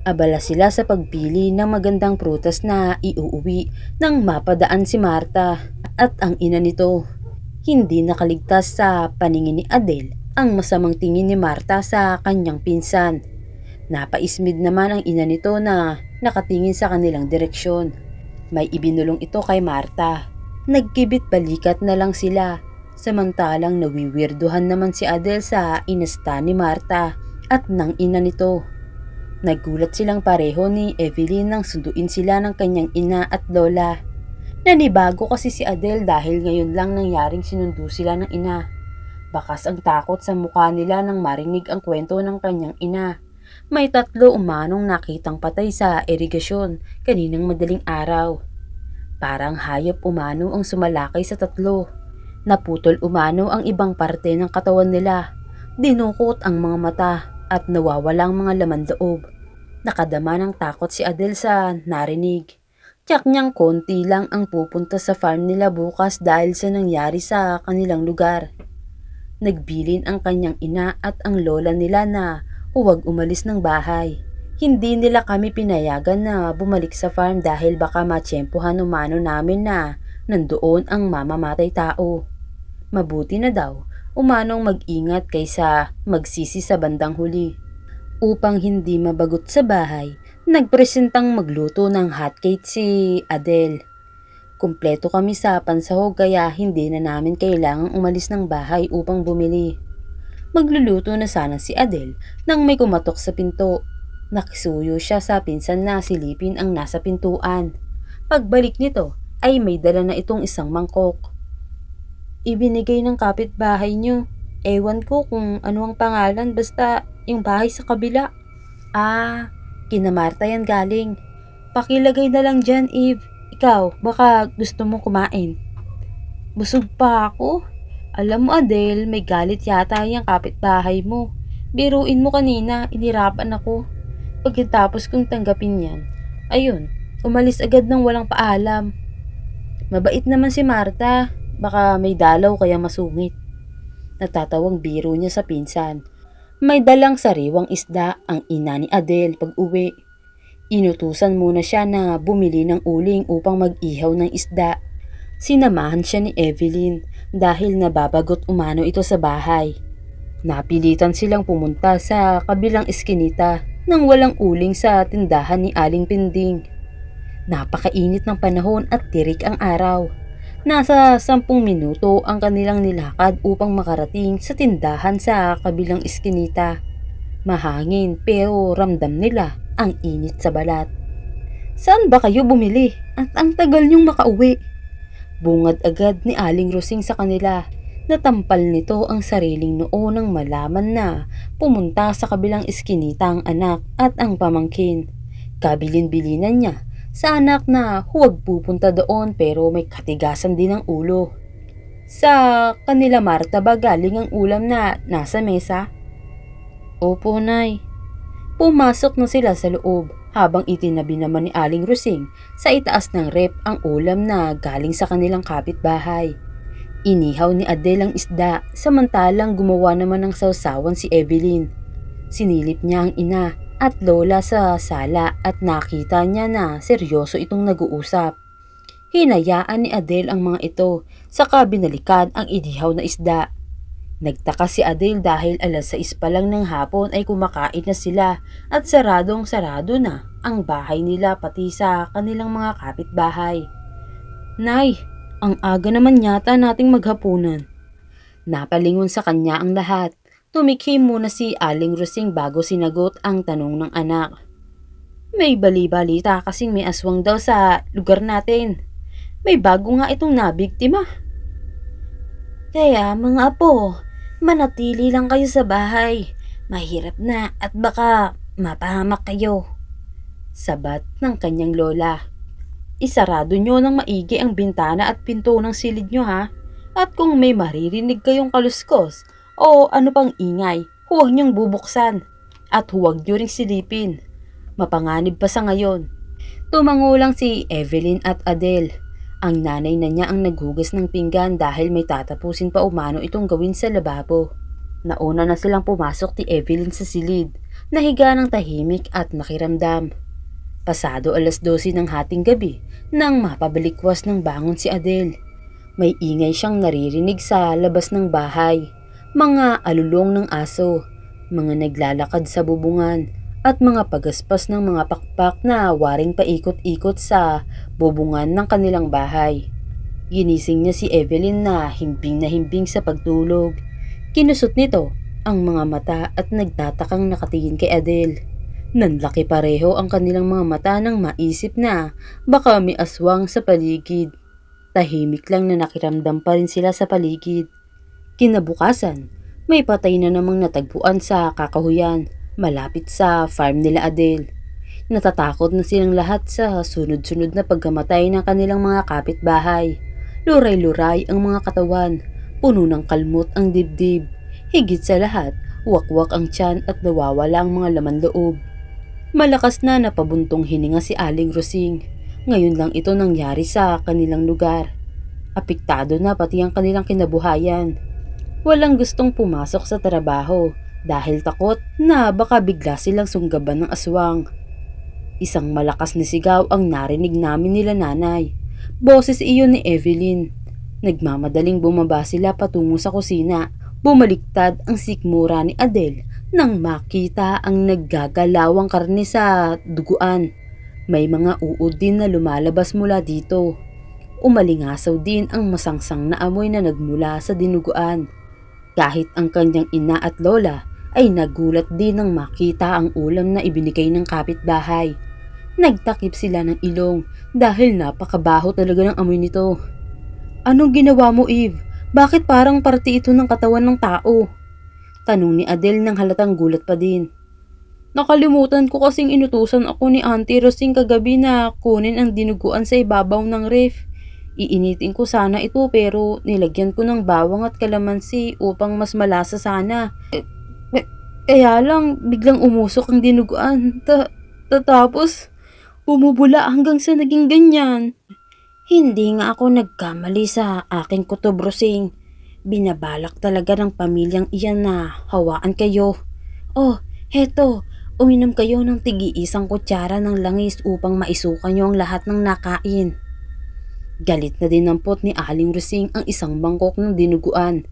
Abala sila sa pagpili ng magandang prutas na iuuwi nang mapadaan si Marta at ang ina nito. Hindi nakaligtas sa paningin ni Adele ang masamang tingin ni Marta sa kanyang pinsan. Napaismid naman ang ina nito na nakatingin sa kanilang direksyon. May ibinulong ito kay Marta. Nagkibit balikat na lang sila. Samantalang nawiwirduhan naman si Adele sa inasta ni Marta at ng ina nito. Nagulat silang pareho ni Evelyn nang sunduin sila ng kanyang ina at lola. Nanibago kasi si Adele dahil ngayon lang nangyaring sinundo sila ng ina. Bakas ang takot sa mukha nila nang marinig ang kwento ng kanyang ina. May 3 umanong nakitang patay sa irigasyon kaninang madaling araw. Parang hayop umano ang sumalakay sa 3. Naputol umano ang ibang parte ng katawan nila. Dinukot ang mga mata at nawawalang mga laman loob. Nakadama ng takot si Adele sa narinig. Tiyak niyang konti lang ang pupunta sa farm nila bukas dahil sa nangyari sa kanilang lugar. Nagbilin ang kanyang ina at ang lola nila na huwag umalis ng bahay. Hindi nila kami pinayagan na bumalik sa farm dahil baka matsyempohan umano namin na nandoon ang mamamatay tao. Mabuti na daw, umanong mag-ingat kaysa magsisi sa bandang huli. Upang hindi mabagot sa bahay, nagpresentang magluto ng hotcake si Adele. Kumpleto kami sa pansahog kaya hindi na namin kailangang umalis ng bahay upang bumili. Magluluto na sana si Adele nang may kumatok sa pinto. Nakisuyo siya sa pinsan na silipin ang nasa pintuan. Pagbalik nito ay may dala na itong isang mangkok. Ibinigay ng kapitbahay niyo. Ewan ko kung ano ang pangalan basta yung bahay sa kabila. Ah, kina Marta yan galing. Pakilagay na lang dyan, Eve. Ikaw, baka gusto mo kumain. Busog pa ako. Alam mo Adele, may galit yata yung kapitbahay mo. Biruin mo kanina, inirapan ako. Pagkatapos kong tanggapin yan, ayun, umalis agad ng walang paalam. Mabait naman si Marta, baka may dalaw kaya masungit. Natatawang biro niya sa pinsan. May dalang sariwang isda ang ina ni Adele pag uwi. Inutusan muna siya na bumili ng uling upang mag-ihaw ng isda. Sinamahan siya ni Evelyn dahil nababagot umano ito sa bahay. Napilitan silang pumunta sa kabilang eskinita nang walang uling sa tindahan ni Aling Pinding. Napakainit ng panahon at tirik ang araw. Nasa 10 minuto ang kanilang nilakad upang makarating sa tindahan sa kabilang eskinita. Mahangin pero ramdam nila ang init sa balat. Saan ba kayo bumili? At ang tagal niyong makauwi. Bungad agad ni Aling Rosing sa kanila. Natampal nito ang sariling noo nang malaman na pumunta sa kabilang eskinita ang anak at ang pamangkin. Kabilin-bilinan niya sa anak na huwag pupunta doon pero may katigasan din ang ulo. Sa kanila Marta ba galing ang ulam na nasa mesa? Opo, Nay. Pumasok na sila sa loob habang itinabi naman ni Aling Rosing sa itaas ng rep ang ulam na galing sa kanilang kapitbahay. Inihaw ni Adele ang isda samantalang gumawa naman ng sausawan si Evelyn. Sinilip niya ang ina at lola sa sala at nakita niya na seryoso itong nag-uusap. Hinayaan ni Adele ang mga ito saka binalikan ang inihaw na isda. Nagtaka si Adele dahil 6:00 pa lang ng hapon ay kumakain na sila at saradong-sarado na ang bahay nila pati sa kanilang mga kapitbahay. Nay, ang aga naman yata nating maghapunan. Napalingon sa kanya ang lahat. Tumikhim muna si Aling Rosing bago sinagot ang tanong ng anak. May bali-balita kasing may aswang daw sa lugar natin. May bago nga itong nabiktima. Kaya mga apo, manatili lang kayo sa bahay. Mahirap na at baka mapahamak kayo. Sabat ng kanyang lola. Isarado nyo ng maigi ang bintana at pinto ng silid nyo ha. At kung may maririnig kayong kaluskos o ano pang ingay, huwag nyong bubuksan. At huwag nyo ring silipin. Mapanganib pa sa ngayon. Tumango lang si Evelyn at Adele. Ang nanay na niya ang naghugas ng pinggan dahil may tatapusin pa umano itong gawin sa lababo. Nauna na silang pumasok ni Evelyn sa silid, nahiga ng tahimik at nakiramdam. Pasado 12:00 ng hating gabi nang mapabalikwas ng bangon si Adele. May ingay siyang naririnig sa labas ng bahay, mga alulong ng aso, mga naglalakad sa bubungan, at mga pagaspas ng mga pakpak na waring paikot-ikot sa bubungan ng kanilang bahay. Ginising niya si Evelyn na himbing sa pagtulog. Kinusot nito ang mga mata at nagtatakang nakatingin kay Adele. Nanlaki pareho ang kanilang mga mata nang maisip na baka may aswang sa paligid. Tahimik lang na nakiramdam pa rin sila sa paligid. Kinabukasan, may patay na namang natagpuan sa kakahuyan malapit sa farm nila Adele. Natatakot na silang lahat sa sunod-sunod na pagkamatay ng kanilang mga kapitbahay. Luray-luray ang mga katawan, puno ng kalmot ang dibdib. Higit sa lahat, wakwak ang tiyan at nawawala ang mga laman loob. Malakas na napabuntong hininga si Aling Rosing. Ngayon lang ito nangyari sa kanilang lugar. Apektado na pati ang kanilang kinabuhayan. Walang gustong pumasok sa trabaho dahil takot na baka bigla silang sunggaban ng aswang. Isang malakas na sigaw ang narinig namin nila nanay. Boses iyon ni Evelyn. Nagmamadaling bumaba sila patungo sa kusina. Bumaliktad ang sikmura ni Adele nang makita ang naggagalawang karne sa duguan. May mga uod din na lumalabas mula dito. Umalingasaw din ang masangsang na amoy na nagmula sa dinuguan. Kahit ang kanyang ina at lola ay nagulat din nang makita ang ulam na ibinigay ng kapitbahay. Nagtakip sila ng ilong dahil napakabaho talaga ng amoy nito. "Anong ginawa mo, Eve? Bakit parang parte ito ng katawan ng tao?" Tanong ni Adele nang halatang gulat pa din. "Nakalimutan ko kasing inutusan ako ni Auntie Rosing kagabi na kunin ang dinuguan sa ibabaw ng ref. Iinitin ko sana ito pero nilagyan ko ng bawang at kalamansi upang mas malasa sana. Kaya lang biglang umusok ang dinuguan. Tapos bumubula hanggang sa naging ganyan." "Hindi nga ako nagkamali sa aking kutob, Rosing. Binabalak talaga ng pamilyang iyan na hawaan kayo. Oh, heto, uminom kayo ng tig-iisang kutsara ng langis upang maisukan niyo ang lahat ng nakain." Galit na dinampot ni Aling Rosing ang isang bangkok ng dinuguan.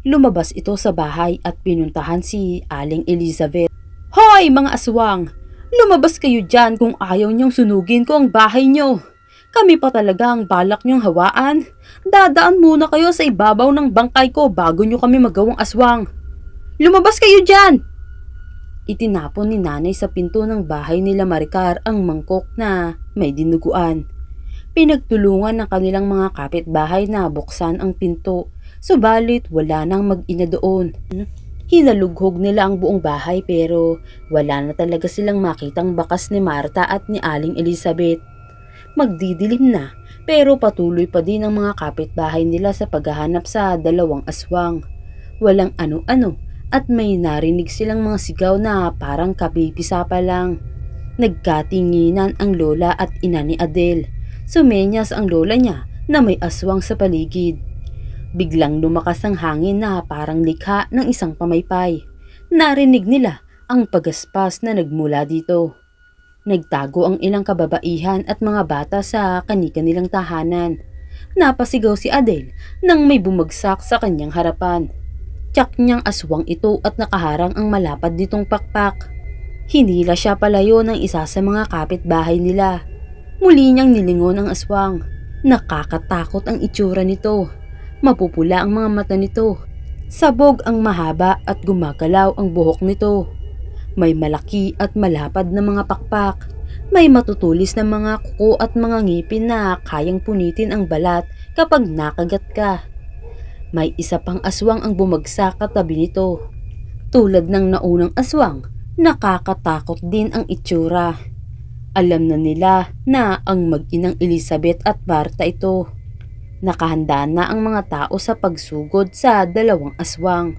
Lumabas ito sa bahay at pinuntahan si Aling Elizabeth. "Hoy mga aswang! Lumabas kayo dyan kung ayaw niyong sunugin ko ang bahay niyo. Kami pa talaga ang balak niyong hawaan. Dadaan muna kayo sa ibabaw ng bangkay ko bago niyo kami magawang aswang. Lumabas kayo dyan!" Itinapon ni nanay sa pinto ng bahay nila Maricar ang mangkok na may dinuguan. Pinagtulungan ng kanilang mga kapitbahay na buksan ang pinto, subalit wala nang mag-ina doon. Hinalughog nila ang buong bahay pero wala na talaga silang makitang bakas ni Marta at ni Aling Elizabeth. Magdidilim na pero patuloy pa din ang mga kapitbahay nila sa paghahanap sa dalawang aswang. Walang ano-ano at may narinig silang mga sigaw na parang kapipisa pa lang. Nagkatinginan ang lola at ina ni Adele. Sumenyas ang lola niya na may aswang sa paligid. Biglang lumakas ang hangin na parang likha ng isang pamaypay. Narinig nila ang pagaspas na nagmula dito. Nagtago ang ilang kababaihan at mga bata sa kani-kanilang tahanan. Napasigaw si Adele nang may bumagsak sa kanyang harapan. Tiyak niyang aswang ito at nakaharang ang malapad nitong pakpak. Hinila siya palayo ng isa sa mga kapitbahay nila. Muli niyang nilingon ang aswang. Nakakatakot ang itsura nito. Mapupula ang mga mata nito. Sabog ang mahaba at gumagalaw ang buhok nito. May malaki at malapad na mga pakpak. May matutulis na mga kuko at mga ngipin na kayang punitin ang balat kapag nakagat ka. May isa pang aswang ang bumagsak katabi nito. Tulad ng naunang aswang, nakakatakot din ang itsura. Alam na nila na ang mag-inang Elizabeth at Marta ito. Nakahanda na ang mga tao sa pagsugod sa dalawang aswang.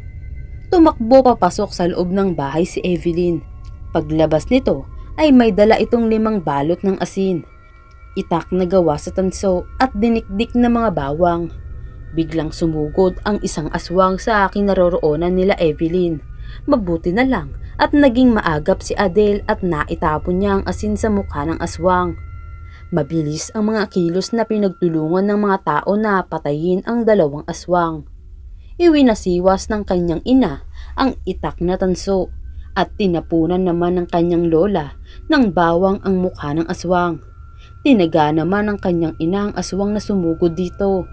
Tumakbo papasok sa loob ng bahay si Evelyn. Paglabas nito ay may dala itong 5 balot ng asin. Itak na gawa sa tanso at dinikdik na mga bawang. Biglang sumugod ang isang aswang sa kinaroroonan nila Evelyn. Mabuti na lang at naging maagap si Adele at naitapon niya ang asin sa mukha ng aswang. Mabilis ang mga kilos na pinagtulungan ng mga tao na patayin ang dalawang aswang. Iwinasiwas ng kanyang ina ang itak na tanso at tinapunan naman ng kanyang lola ng bawang ang mukha ng aswang. Tinaga naman ng kanyang ina ang aswang na sumugod dito.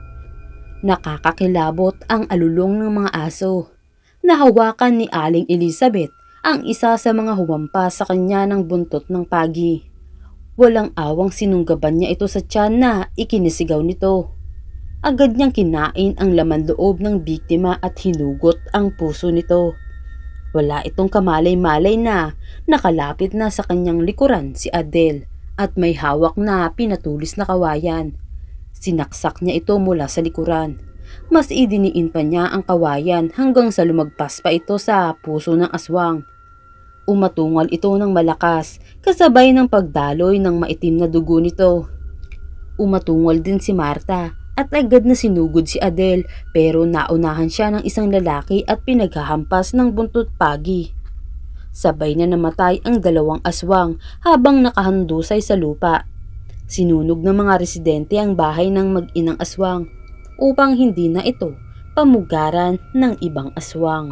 Nakakakilabot ang alulong ng mga aso. Nahawakan ni Aling Elizabeth ang isa sa mga humampas sa kanya ng buntot ng pagi. Walang awang sinunggaban niya ito sa tiyan na ikinisigaw nito. Agad niyang kinain ang laman loob ng biktima at hinugot ang puso nito. Wala itong kamalay-malay na nakalapit na sa kanyang likuran si Adele at may hawak na pinatulis na kawayan. Sinaksak niya ito mula sa likuran. Mas idiniin pa niya ang kawayan hanggang sa lumagpas pa ito sa puso ng aswang. Umatungal ito ng malakas kasabay ng pagdaloy ng maitim na dugo nito. Umatungal din si Marta at agad na sinugod si Adele pero naunahan siya ng isang lalaki at pinaghahampas ng buntot pagi. Sabay na namatay ang dalawang aswang habang nakahandusay sa lupa. Sinunog ng mga residente ang bahay ng mag-inang aswang upang hindi na ito pamugaran ng ibang aswang.